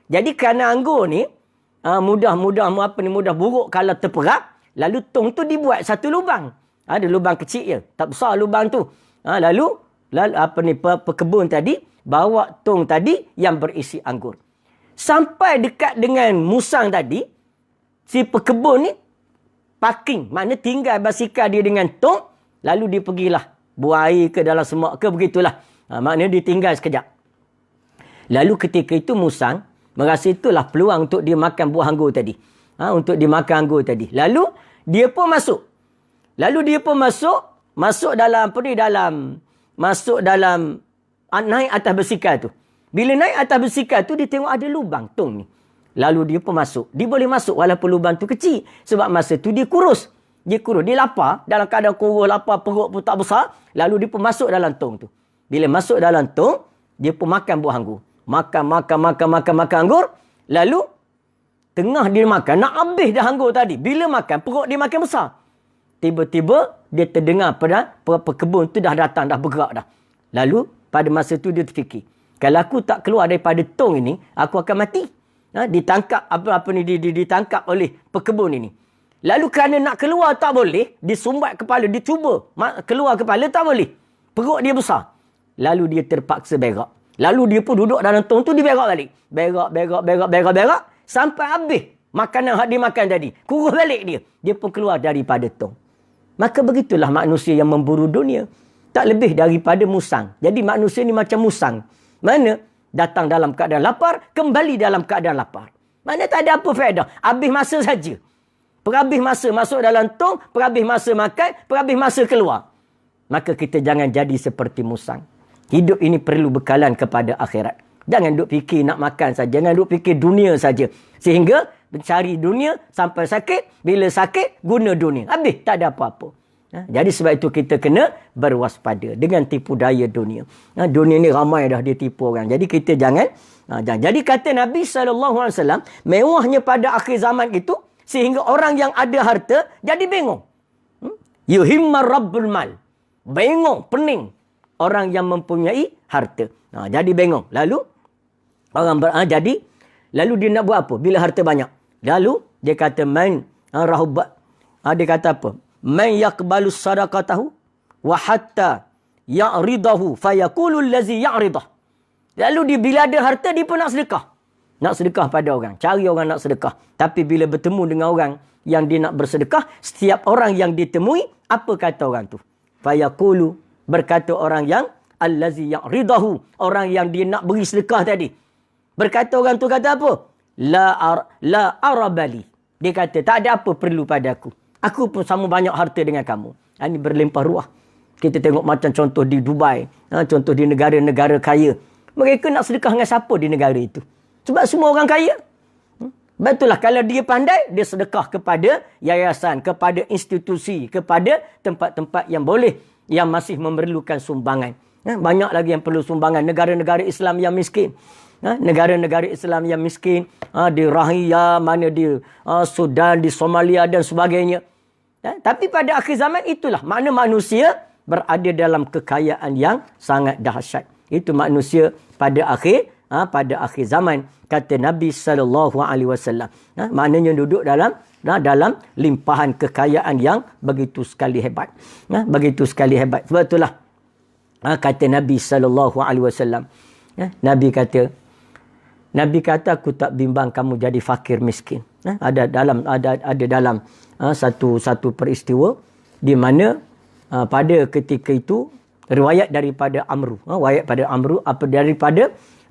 S2: Jadi kerana anggur ni mudah buruk kalau terperap, lalu tong tu dibuat satu lubang. Ada lubang kecil je, tak besar lubang tu. Lalu lalu pekebun tadi bawa tong tadi yang berisi anggur. Sampai dekat dengan musang tadi, si pekebun ni parking, makna tinggal basikal dia dengan tong, lalu dia pergilah buang air ke dalam semak ke begitulah. Maknanya dia tinggal sekejap. Lalu ketika itu musang merasa itulah peluang untuk dia makan buah anggur tadi. Untuk dia makan anggur tadi. Lalu dia pun masuk. Masuk dalam naik atas bersikal tu. Bila naik atas bersikal tu, dia tengok ada lubang tong ni. Lalu dia pun masuk. Dia boleh masuk walaupun lubang tu kecil. Sebab masa tu dia kurus. Dia lapar. Dalam keadaan kurus, lapar, perut pun tak besar. Lalu dia pun masuk dalam tong tu. Bila masuk dalam tong, dia pun makan buah anggur. Makan anggur. Lalu, tengah dia makan, nak habis dah anggur tadi. Bila makan, perut dia makin besar. Tiba-tiba, dia terdengar pada pekebun tu dah datang, dah bergerak dah. Lalu, pada masa tu dia terfikir, kalau aku tak keluar daripada tong ini, aku akan mati. Ditangkap ditangkap oleh pekebun ini. Lalu kerana nak keluar tak boleh, disumbat kepala, dia cuba keluar kepala tak boleh. Perut dia besar. Lalu dia terpaksa berak. Lalu dia pun duduk dalam tong tu, dia berak balik. Berak. Sampai habis makanan yang dia makan tadi. Kurus balik dia. Dia pun keluar daripada tong. Maka begitulah manusia yang memburu dunia. Tak lebih daripada musang. Jadi manusia ni macam musang. Mana datang dalam keadaan lapar, kembali dalam keadaan lapar. Mana tak ada apa faedah. Habis masa saja. Perhabis masa masuk dalam tong, perhabis masa makan, perhabis masa keluar. Maka kita jangan jadi seperti musang. Hidup ini perlu bekalan kepada akhirat. Jangan duk fikir nak makan saja. Jangan duk fikir dunia saja. Sehingga mencari dunia sampai sakit. Bila sakit, guna dunia. Habis, tak ada apa-apa. Jadi sebab itu kita kena berwaspada dengan tipu daya dunia. Dunia ni ramai dah dia tipu orang. Jadi kita jangan. Jadi kata Nabi SAW, mewahnya pada akhir zaman itu, sehingga orang yang ada harta jadi bingung. Yuhimmar rabbul mal. Bingung, pening. Orang yang mempunyai harta. Jadi bingung. Lalu lalu dia nak buat apa? Bila harta banyak. Lalu dia kata dia kata apa? Man yaqbalu sadaqatahu wa hatta ya'ridahu fayaqulu allazi ya'ridah. Lalu dia bila ada harta dia pun nak sedekah. Nak sedekah pada orang. Cari orang nak sedekah. Tapi bila bertemu dengan orang yang dia nak bersedekah, setiap orang yang ditemui, apa kata orang tu? Fayaqulu, berkata orang yang allazi ya'ridahu, orang yang dia nak beri sedekah tadi. Berkata orang tu kata apa? La arabali. Dia kata tak ada apa perlu padaku. Aku pun sama banyak harta dengan kamu. Ini berlimpah ruah. Kita tengok macam contoh di Dubai, contoh di negara-negara kaya. Mereka nak sedekah dengan siapa di negara itu? Sebab semua orang kaya. Betullah kalau dia pandai, dia sedekah kepada yayasan, kepada institusi, kepada tempat-tempat yang boleh, yang masih memerlukan sumbangan. Banyak lagi yang perlu sumbangan. Negara-negara Islam yang miskin. Negara-negara Islam yang miskin. Di Rahia, mana di Sudan, di Somalia dan sebagainya. Tapi pada akhir zaman itulah. Makna manusia berada dalam kekayaan yang sangat dahsyat. Itu manusia pada akhir zaman. Kata Nabi SAW. Maknanya duduk dalam limpahan kekayaan yang begitu sekali hebat. Begitu sekali hebat. Sebab itulah kata Nabi SAW. Nabi kata aku tak bimbang kamu jadi fakir miskin. Ada dalam satu peristiwa di mana pada ketika itu riwayat daripada Amru.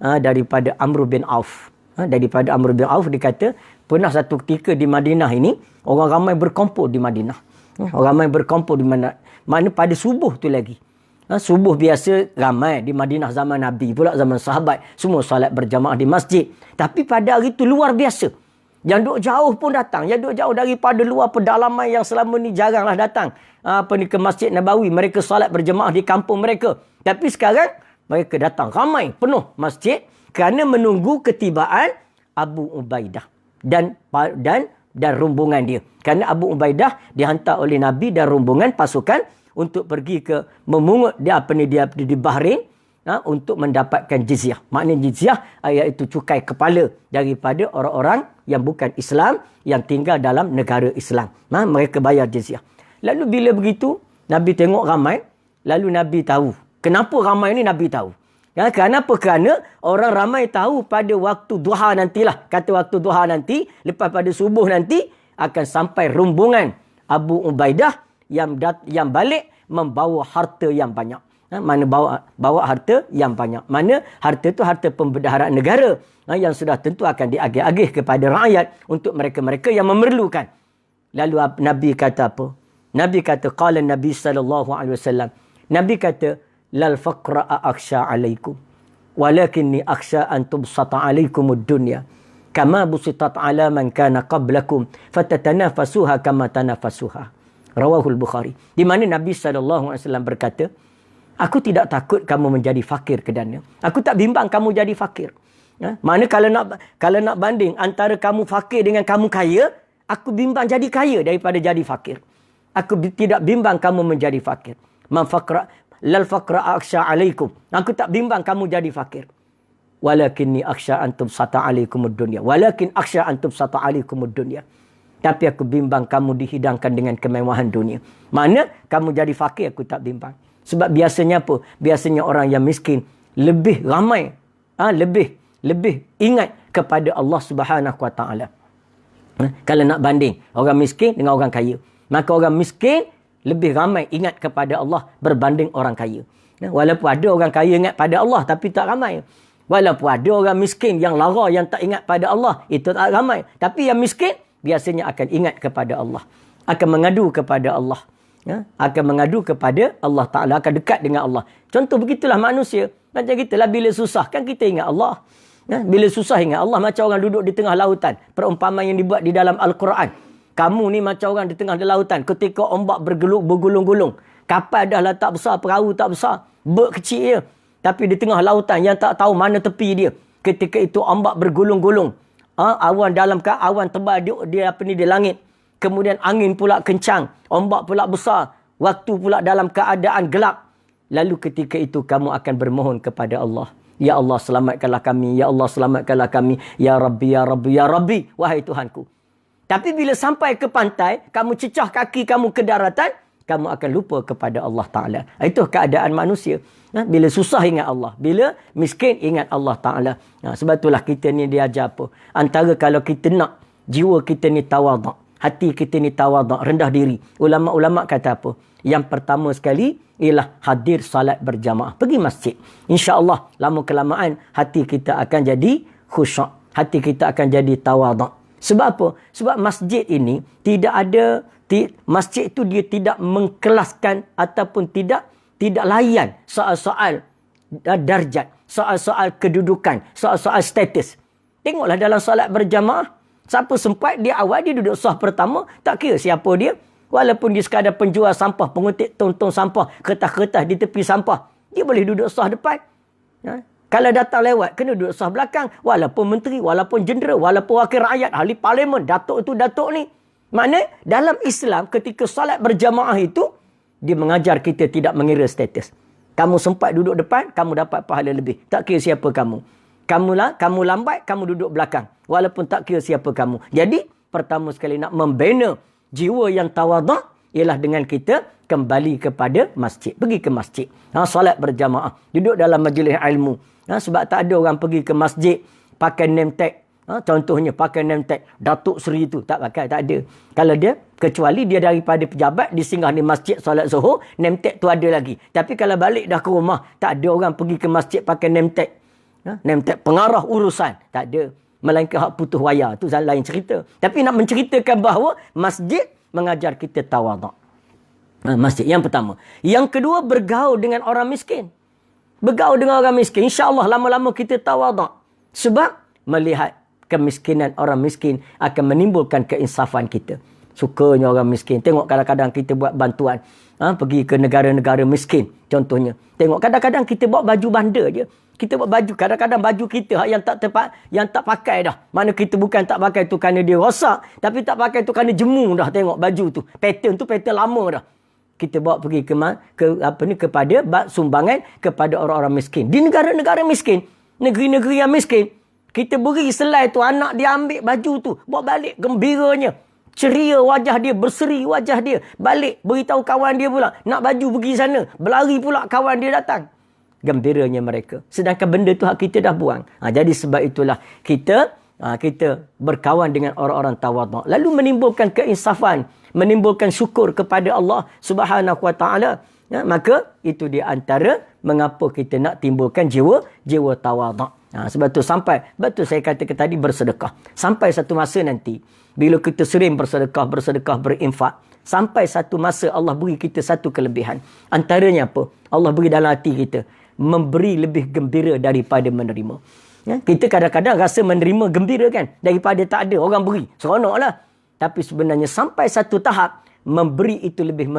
S2: Daripada Amr bin Auf. Daripada Amr bin Auf dia kata pernah satu ketika di Madinah ini orang ramai berkumpul di Madinah. Mana pada subuh tu lagi. Subuh biasa ramai di Madinah zaman Nabi pula zaman sahabat. Semua salat berjamaah di masjid. Tapi pada hari itu luar biasa. Yang duk jauh pun datang. Yang duk jauh daripada luar pedalaman yang selama ni jaranglah datang. Ke Masjid Nabawi. Mereka salat berjamaah di kampung mereka. Tapi sekarang mereka datang ramai penuh masjid kerana menunggu ketibaan Abu Ubaidah dan rombongan dia. Kerana Abu Ubaidah dihantar oleh Nabi dan rombongan pasukan untuk pergi ke memungut dia di Bahrain untuk mendapatkan jizyah. Maknanya jizyah iaitu cukai kepala daripada orang-orang yang bukan Islam yang tinggal dalam negara Islam. Mereka bayar jizyah. Lalu bila begitu Nabi tengok ramai, lalu Nabi tahu Kenapa ramai ni Nabi tahu? Ya, kenapa? Kerana orang ramai tahu pada waktu duha nantilah. Kata waktu duha nanti, lepas pada subuh nanti, akan sampai rombongan Abu Ubaidah yang balik membawa harta yang banyak. Mana bawa harta yang banyak. Mana harta tu harta pembendaharaan negara. Yang sudah tentu akan diagih-agih kepada rakyat untuk mereka-mereka yang memerlukan. Lalu Nabi kata apa? Nabi kata, qala Nabi sallallahu alaihi wasallam. Nabi kata, lal faqra akhsha alaikum walakinni akhsha an tubsata alaikumud dunya kama busitat ala man kana qablakum fatatanafasuha kama tanafasuha. Rawahul Bukhari. Di mana Nabi sallallahu alaihi wasallam berkata, aku tidak takut kamu menjadi fakir kerana aku tak bimbang kamu jadi fakir. Mana kalau nak banding antara kamu fakir dengan kamu kaya, aku bimbang jadi kaya daripada jadi fakir. Aku tidak bimbang kamu menjadi fakir. Man faqra lal faqra akhsha alaikum. Aku tak bimbang kamu jadi fakir. Walakinni akhsha an tubsata alaikumud dunya. Walakin akhsha an tubsata alaikumud dunya. Tapi aku bimbang kamu dihidangkan dengan kemewahan dunia. Mana kamu jadi fakir, aku tak bimbang. Sebab biasanya apa? Biasanya orang yang miskin lebih ramai, lebih ingat kepada Allah Subhanahu Wa Taala. Kalau nak banding orang miskin dengan orang kaya, maka orang miskin lebih ramai ingat kepada Allah berbanding orang kaya. Walaupun ada orang kaya ingat pada Allah, tapi tak ramai. Walaupun ada orang miskin yang lara, yang tak ingat pada Allah, itu tak ramai. Tapi yang miskin biasanya akan ingat kepada Allah, akan mengadu kepada Allah, akan mengadu kepada Allah Ta'ala, akan dekat dengan Allah. Contoh begitulah manusia. Macam kita lah, bila susah kan kita ingat Allah. Bila susah ingat Allah, macam orang duduk di tengah lautan. Perumpamaan yang dibuat di dalam Al-Quran. Kamu ni macam orang di tengah lautan. Ketika ombak bergulung-gulung. Kapal dah lah tak besar, perahu tak besar. Bot kecil je. Tapi di tengah lautan yang tak tahu mana tepi dia. Ketika itu ombak bergulung-gulung. Awan awan tebal di langit. Kemudian angin pula kencang. Ombak pula besar. Waktu pula dalam keadaan gelap. Lalu ketika itu kamu akan bermohon kepada Allah. Ya Allah, selamatkanlah kami. Ya Allah, selamatkanlah kami. Ya Rabbi, Ya Rabbi, Ya Rabbi. Wahai Tuhanku. Tapi bila sampai ke pantai, kamu cecah kaki kamu ke daratan, kamu akan lupa kepada Allah Ta'ala. Itu keadaan manusia. Bila susah ingat Allah. Bila miskin ingat Allah Ta'ala. Sebab itulah kita ni diajar apa? Antara kalau kita nak jiwa kita ni tawaduk. Hati kita ni tawaduk, rendah diri. Ulama-ulama kata apa? Yang pertama sekali ialah hadir salat berjamaah. Pergi masjid. InsyaAllah lama-kelamaan hati kita akan jadi khusyuk. Hati kita akan jadi tawaduk. Sebab apa? Sebab masjid ini tidak ada, masjid itu dia tidak mengkelaskan ataupun tidak layan soal-soal darjat, soal-soal kedudukan, soal-soal status. Tengoklah dalam solat berjamaah. Siapa sempat dia awal dia duduk sah pertama, tak kira siapa dia. Walaupun dia sekadar penjual sampah, penguntit tong-tong sampah, kertas-kertas di tepi sampah, dia boleh duduk sah depan. Kalau datang lewat, kena duduk sah belakang. Walaupun menteri, walaupun jendera, walaupun wakil rakyat, ahli parlimen, datuk tu, datuk ni. Maknanya, dalam Islam, ketika salat berjamaah itu, dia mengajar kita tidak mengira status. Kamu sempat duduk depan, kamu dapat pahala lebih. Tak kira siapa kamu. Kamu lambat, kamu duduk belakang. Walaupun tak kira siapa kamu. Jadi, pertama sekali nak membina jiwa yang tawaduk, ialah dengan kita kembali kepada masjid. Pergi ke masjid. Salat berjamaah. Duduk dalam majlis ilmu. Sebab tak ada orang pergi ke masjid pakai name tag. Contohnya pakai name tag Datuk Seri tu. Tak pakai, tak ada. Kalau dia, kecuali dia daripada pejabat, disinggah di masjid solat zuhur, name tag tu ada lagi. Tapi kalau balik dah ke rumah, tak ada orang pergi ke masjid pakai name tag. Name tag pengarah urusan. Tak ada. Melainkan hak putus wayar. Tu lain cerita. Tapi nak menceritakan bahawa masjid mengajar kita tawaduk. Masjid yang pertama. Yang kedua, bergaul dengan orang miskin. Bergaul dengan orang miskin. InsyaAllah lama-lama kita tawaduk. Sebab melihat kemiskinan orang miskin akan menimbulkan keinsafan kita. Sukanya orang miskin. Tengok kadang-kadang kita buat bantuan. Pergi ke negara-negara miskin. Contohnya. Tengok kadang-kadang kita bawa baju bandar je. Kita buat baju. Kadang-kadang baju kita yang tak pakai dah. Mana kita bukan tak pakai tu kerana dia rosak. Tapi tak pakai tu kerana jemu dah. Tengok baju tu. Pattern tu pattern lama dah. Kita bawa pergi kepada sumbangan kepada orang-orang miskin. Di negara-negara miskin. Negeri-negeri yang miskin. Kita beri selai tu. Anak dia ambil baju tu. Bawa balik gembiranya. Ceria wajah dia, berseri wajah dia. Balik, beritahu kawan dia pula. Nak baju pergi sana. Berlari pula kawan dia datang. Gembiranya mereka. Sedangkan benda tu hak kita dah buang. Jadi sebab itulah kita berkawan dengan orang-orang tawaduk. Lalu menimbulkan keinsafan. Menimbulkan syukur kepada Allah Subhanahu Wa Taala. Maka itu di antara mengapa kita nak timbulkan jiwa tawaduk. Sebab tu betul saya katakan tadi bersedekah. Sampai satu masa nanti, bila kita sering bersedekah, berinfak, sampai satu masa Allah beri kita satu kelebihan. Antaranya apa? Allah beri dalam hati kita, memberi lebih gembira daripada menerima. Kita kadang-kadang rasa menerima gembira kan, daripada tak ada, orang beri, seronok lah. Tapi sebenarnya sampai satu tahap, memberi itu lebih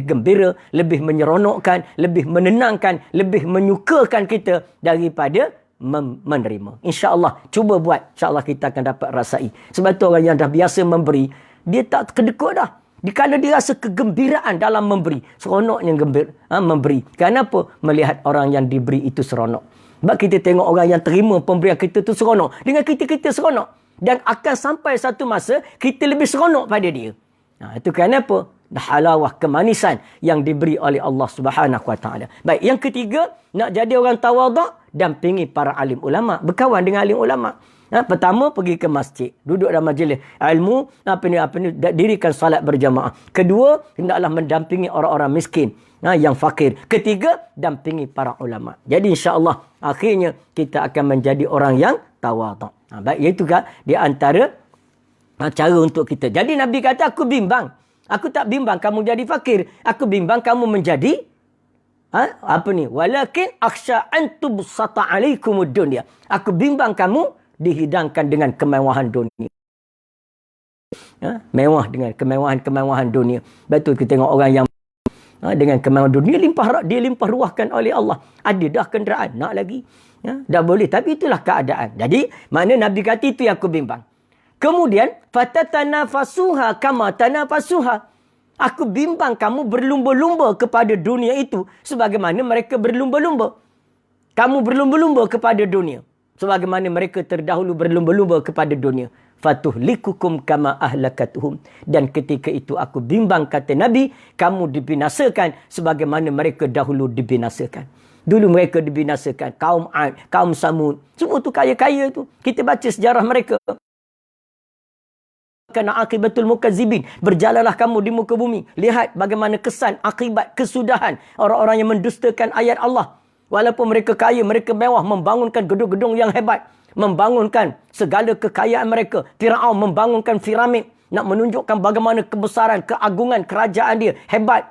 S2: gembira, lebih menyeronokkan, lebih menenangkan, lebih menyukakan kita daripada menerima. InsyaAllah, cuba buat. InsyaAllah kita akan dapat rasai. Sebab tu orang yang dah biasa memberi, dia tak kedekut dah. Kalau dia rasa kegembiraan dalam memberi, seronoknya memberi. Kenapa? Melihat orang yang diberi itu seronok. Sebab kita tengok orang yang terima pemberian kita tu seronok. Dengan kita seronok. Dan akan sampai satu masa, kita lebih seronok pada dia. Itu kenapa? Halawah, kemanisan yang diberi oleh Allah Subhanahu Wa Taala. Baik, yang ketiga, nak jadi orang tawaduk, dampingi para alim ulama, berkawan dengan alim ulama. Pertama, pergi ke masjid, duduk dalam majlis ilmu, dirikan salat berjamaah. Kedua, hendaklah mendampingi orang-orang miskin, yang fakir. Ketiga, dampingi para ulama. Jadi insya-Allah akhirnya kita akan menjadi orang yang tawaduk. Baik, iaitu kan di antara cara untuk kita. Jadi Nabi kata, aku bimbang. Aku tak bimbang kamu jadi fakir. Aku bimbang kamu menjadi walakin akhsha an tubsata alaikumud dunya. Aku bimbang kamu dihidangkan dengan kemewahan dunia. Mewah dengan kemewahan dunia. Betul, kita tengok orang yang dengan kemewahan dunia dia limpah ruahkan oleh Allah. Ada dah kenderaan, nak lagi. Dah boleh, tapi itulah keadaan. Jadi, mana Nabi kata itu yang aku bimbang. Kemudian, fatatanafasuha kama tanafasuha. Aku bimbang kamu berlumba-lumba kepada dunia itu sebagaimana mereka berlumba-lumba. Kamu berlumba-lumba kepada dunia sebagaimana mereka terdahulu berlumba-lumba kepada dunia. Fatuhlikukum kama ahlakatuhum. Dan ketika itu aku bimbang, kata Nabi, kamu dibinasakan sebagaimana mereka dahulu dibinasakan. Dulu mereka dibinasakan. Kaum Ad, kaum Samud. Semua tu kaya-kaya tu. Kita baca sejarah mereka. Kana akibatul mukazzibin. Berjalanlah kamu di muka bumi. Lihat bagaimana kesan, akibat, kesudahan orang-orang yang mendustakan ayat Allah. Walaupun mereka kaya, mereka mewah, membangunkan gedung-gedung yang hebat. Membangunkan segala kekayaan mereka. Firaun membangunkan piramid. Nak menunjukkan bagaimana kebesaran, keagungan kerajaan dia. Hebat.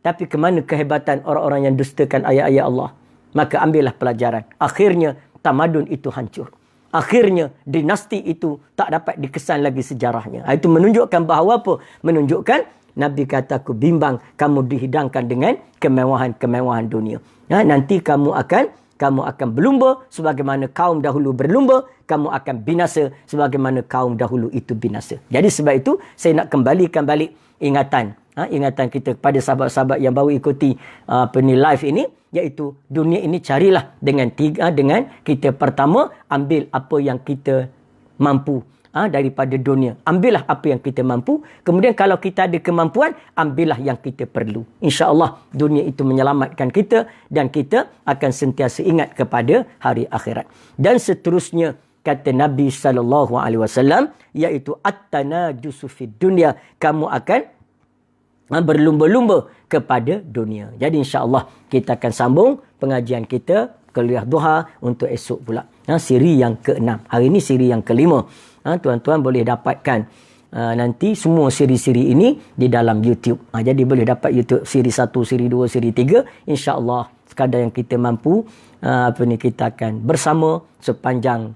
S2: Tapi kemana kehebatan orang-orang yang dustakan ayat-ayat Allah? Maka ambillah pelajaran. Akhirnya tamadun itu hancur. Akhirnya dinasti itu tak dapat dikesan lagi sejarahnya. Itu menunjukkan bahawa apa? Menunjukkan Nabi kata, aku bimbang kamu dihidangkan dengan kemewahan-kemewahan dunia. Nanti kamu akan berlumba sebagaimana kaum dahulu berlumba. Kamu akan binasa sebagaimana kaum dahulu itu binasa. Jadi sebab itu saya nak kembalikan balik ingatan kita kepada sahabat-sahabat yang baru ikuti live ini, iaitu dunia ini carilah dengan kita. Pertama, ambil apa yang kita mampu daripada dunia. Ambillah apa yang kita mampu. Kemudian kalau kita ada kemampuan, ambillah yang kita perlu. InsyaAllah dunia itu menyelamatkan kita dan kita akan sentiasa ingat kepada hari akhirat. Dan seterusnya, kata Nabi SAW, iaitu at-tanajusu fid dunya. Kamu akan berlumba-lumba kepada dunia. Jadi insya-Allah kita akan sambung pengajian kita kuliah duha untuk esok pula. Siri yang ke-6. Hari ini siri yang ke-5. Tuan-tuan boleh dapatkan nanti semua siri-siri ini di dalam YouTube. Jadi boleh dapat YouTube siri 1, siri 2, siri 3. Insya-Allah sekadar yang kita mampu kita akan bersama sepanjang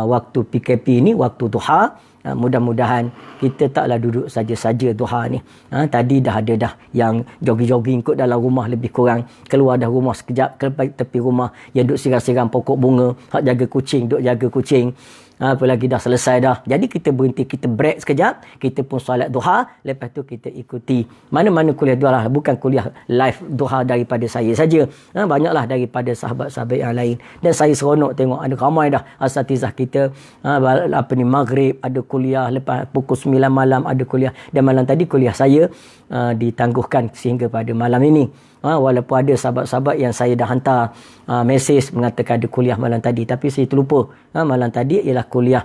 S2: waktu PKP ini, waktu duha. Mudah-mudahan kita taklah duduk saja-saja duha ni. Tadi dah ada yang jogging-jogging kot dalam rumah lebih kurang. Keluar dah rumah sekejap ke tepi rumah. Yang duduk siram-siram pokok bunga. Hak jaga kucing, duduk jaga kucing. Apa lagi dah selesai dah. Jadi kita berhenti, kita break sekejap, kita pun solat duha, lepas tu kita ikuti mana-mana kuliah duha lah, bukan kuliah live duha daripada saya saja. Banyaklah daripada sahabat-sahabat yang lain. Dan saya seronok tengok ada ramai dah asatizah kita, maghrib ada kuliah, lepas pukul 9 malam ada kuliah, dan malam tadi kuliah saya ditangguhkan sehingga pada malam ini. Walaupun ada sahabat-sahabat yang saya dah hantar mesej mengatakan ada kuliah malam tadi, tapi saya terlupa. Malam tadi ialah kuliah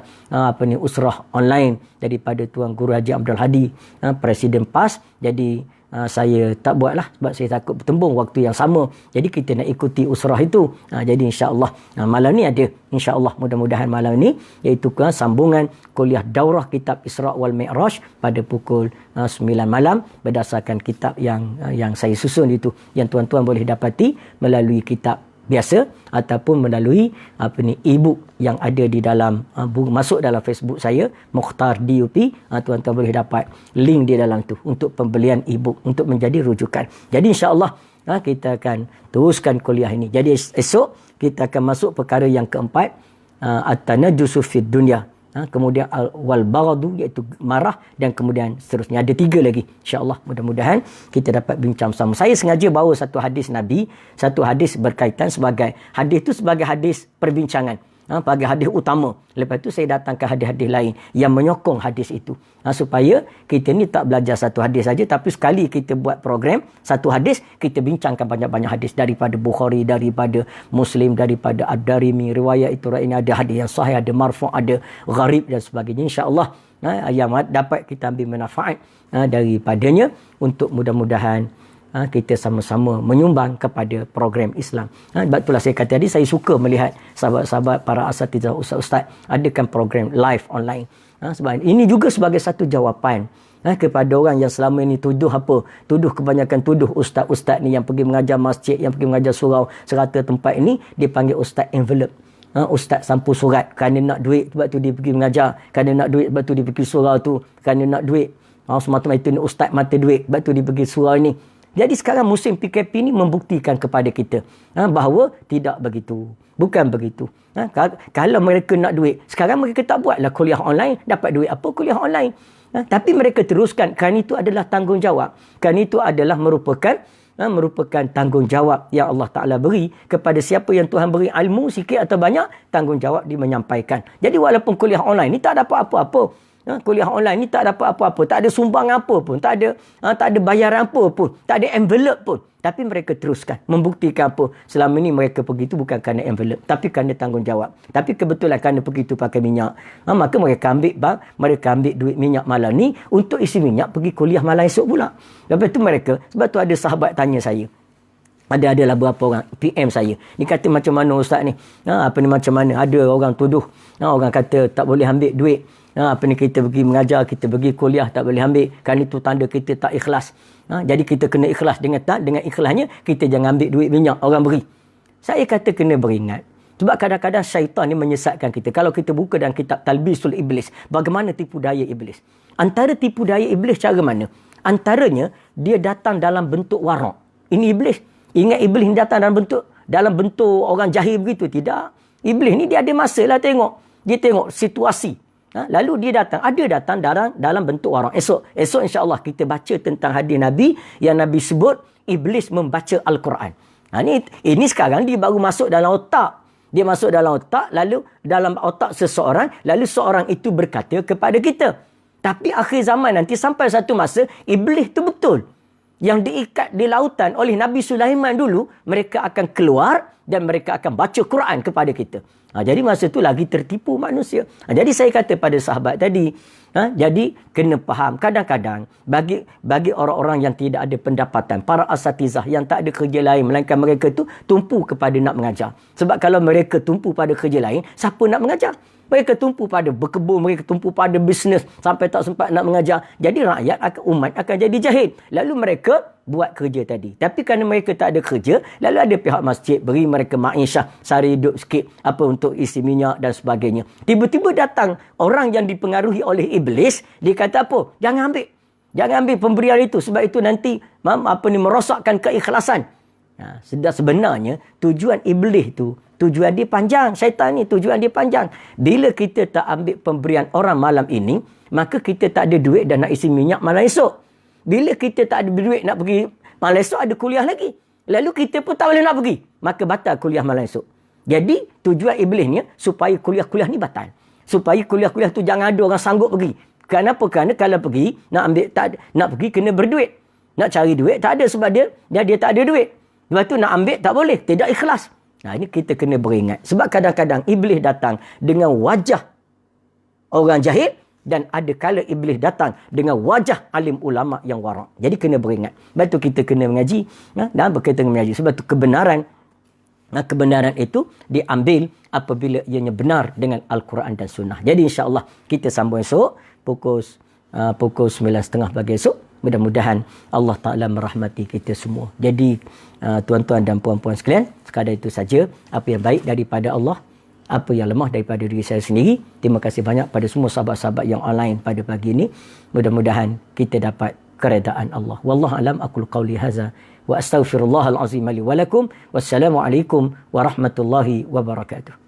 S2: usrah online daripada Tuan Guru Haji Abdul Hadi, Presiden PAS. Jadi saya tak buat lah sebab saya takut bertembung waktu yang sama. Jadi kita nak ikuti usrah itu. Jadi insya-Allah malam ni ada, insya-Allah mudah-mudahan malam ni, iaitu sambungan kuliah daurah kitab Isra wal Mi'raj pada pukul 9 malam berdasarkan kitab yang saya susun itu, yang tuan-tuan boleh dapati melalui kitab biasa ataupun melalui e-book yang ada di dalam masuk dalam Facebook saya Mukhtar DUP. Tuan-tuan boleh dapat link di dalam tu untuk pembelian e-book untuk menjadi rujukan. Jadi insya-Allah kita akan teruskan kuliah ini. Jadi esok kita akan masuk perkara yang keempat, at-tanajjusu fid dunya. Kemudian wal baghdu, iaitu marah, dan kemudian seterusnya ada 3 lagi. InsyaAllah mudah-mudahan kita dapat bincang sama. Saya sengaja bawa satu hadis Nabi, satu hadis berkaitan sebagai hadis itu sebagai hadis perbincangan, bagi hadis utama. Lepas tu saya datangkan hadis-hadis lain yang menyokong hadis itu, supaya kita ni tak belajar satu hadis saja, tapi sekali kita buat program satu hadis, kita bincangkan banyak-banyak hadis daripada Bukhari, daripada Muslim, daripada Ad-Darimi. Riwayat itu ini ada hadis yang sahih, ada marfu', ada gharib dan sebagainya. InsyaAllah yang dapat kita ambil manfaat daripadanya untuk mudah-mudahan kita sama-sama menyumbang kepada program Islam. Sebab itulah saya kata tadi, saya suka melihat sahabat-sahabat para asatizah, ustaz-ustaz adakan program live online. Sebab ini juga sebagai satu jawapan kepada orang yang selama ini tuduh kebanyakan tuduh ustaz-ustaz ni yang pergi mengajar masjid, yang pergi mengajar surau serata tempat ini, dia panggil ustaz envelope. Ustaz sampul surat kerana nak duit, sebab tu dia pergi mengajar, kerana nak duit, sebab tu dia pergi surau tu, kerana nak duit. Semata-mata itu ni ustaz mata duit, sebab tu dia pergi surau ini. Jadi sekarang musim PKP ni membuktikan kepada kita bahawa tidak begitu. Bukan begitu. Kalau mereka nak duit, sekarang mereka tak buatlah kuliah online. Dapat duit apa kuliah online? Tapi mereka teruskan kerana itu adalah tanggungjawab. Kerana itu adalah merupakan tanggungjawab yang Allah Ta'ala beri kepada siapa yang Tuhan beri ilmu sikit atau banyak, tanggungjawab dia menyampaikan. Jadi walaupun kuliah online ni tak dapat apa-apa. Kuliah online ni tak dapat apa-apa, tak ada sumbang apa pun, tak ada bayaran apa pun, tak ada envelope pun. Tapi mereka teruskan membuktikan apa? Selama ni mereka pergi tu bukan kerana envelope, tapi kerana tanggungjawab. Tapi kebetulan kerana pergi tu pakai minyak, maka mereka ambil duit minyak malam ni untuk isi minyak pergi kuliah malam esok pula. Lepas tu mereka, sebab tu ada sahabat tanya saya, adalah beberapa orang PM saya. Ni kata macam mana ustaz ni? Macam mana? Ada orang tuduh, orang kata tak boleh ambil duit. Kita pergi mengajar, kita pergi kuliah tak boleh ambil. Kerana itu tanda kita tak ikhlas. Jadi kita kena ikhlas. Dengan ikhlasnya, kita jangan ambil duit minyak orang beri. Saya kata kena beringat. Sebab kadang-kadang syaitan ni menyesatkan kita. Kalau kita buka dalam kitab Talbisul Iblis, bagaimana tipu daya iblis. Antara tipu daya iblis cara mana? Antaranya, dia datang dalam bentuk warak. Ini iblis. Ingat iblis ni datang dalam bentuk orang jahil begitu? Tidak. Iblis ni dia ada masa lah tengok. Dia tengok situasi. Lalu dia datang dalam bentuk warak. Esok insya-Allah kita baca tentang hadis Nabi yang Nabi sebut iblis membaca Al-Quran. Ini sekarang dia baru masuk dalam otak. Dia masuk dalam otak, lalu dalam otak seseorang, lalu seorang itu berkata kepada kita. Tapi akhir zaman nanti sampai satu masa iblis tu betul yang diikat di lautan oleh Nabi Sulaiman dulu, mereka akan keluar dan mereka akan baca Quran kepada kita. Jadi masa tu lagi tertipu manusia. Jadi saya kata pada sahabat tadi, jadi kena faham. Kadang-kadang bagi orang-orang yang tidak ada pendapatan, para asatizah yang tak ada kerja lain, melainkan mereka tu tumpu kepada nak mengajar. Sebab kalau mereka tumpu pada kerja lain, siapa nak mengajar? Mereka tumpu pada berkebun, mereka tumpu pada bisnes sampai tak sempat nak mengajar. Jadi umat akan jadi jahil. Lalu mereka buat kerja tadi. Tapi kerana mereka tak ada kerja, lalu ada pihak masjid beri mereka ma'isyah, sari hidup sikit, untuk isi minyak dan sebagainya. Tiba-tiba datang orang yang dipengaruhi oleh iblis, dia kata apa? Jangan ambil pemberian itu sebab itu nanti merosakkan keikhlasan. Sebenarnya tujuan iblis tu, tujuan dia panjang. Syaitan ni tujuan dia panjang. Bila kita tak ambil pemberian orang malam ini, maka kita tak ada duit dan nak isi minyak malam esok. Bila kita tak ada duit nak pergi malam esok, ada kuliah lagi. Lalu kita pun tak boleh nak pergi, maka batal kuliah malam esok. Jadi tujuan iblis ni supaya kuliah-kuliah ni batal. Supaya kuliah-kuliah tu jangan ada orang sanggup pergi. Kenapa? Kerana kalau pergi, nak pergi kena berduit. Nak cari duit tak ada sebab dia tak ada duit. Lepas tu nak ambil tak boleh, tidak ikhlas. Ini kita kena beringat. Sebab kadang-kadang iblis datang dengan wajah orang jahil, dan ada kala iblis datang dengan wajah alim ulama yang warak. Jadi kena beringat. Sebab tu kita kena mengaji dan berkaitan dengan mengaji. Sebab tu kebenaran itu diambil apabila ianya benar dengan Al-Quran dan Sunnah. Jadi insya-Allah kita sambung esok pukul 9.30 pagi esok. Mudah-mudahan Allah Ta'ala merahmati kita semua. Jadi tuan-tuan dan puan-puan sekalian, sekadar itu saja apa yang baik daripada Allah, apa yang lemah daripada diri saya sendiri. Terima kasih banyak pada semua sahabat-sahabat yang online pada pagi ini. Mudah-mudahan kita dapat keredaan Allah. Wallahu alam, aqulu qawli hadza wa astaghfirullahal azim li wa lakum. Wassalamualaikum warahmatullahi wabarakatuh.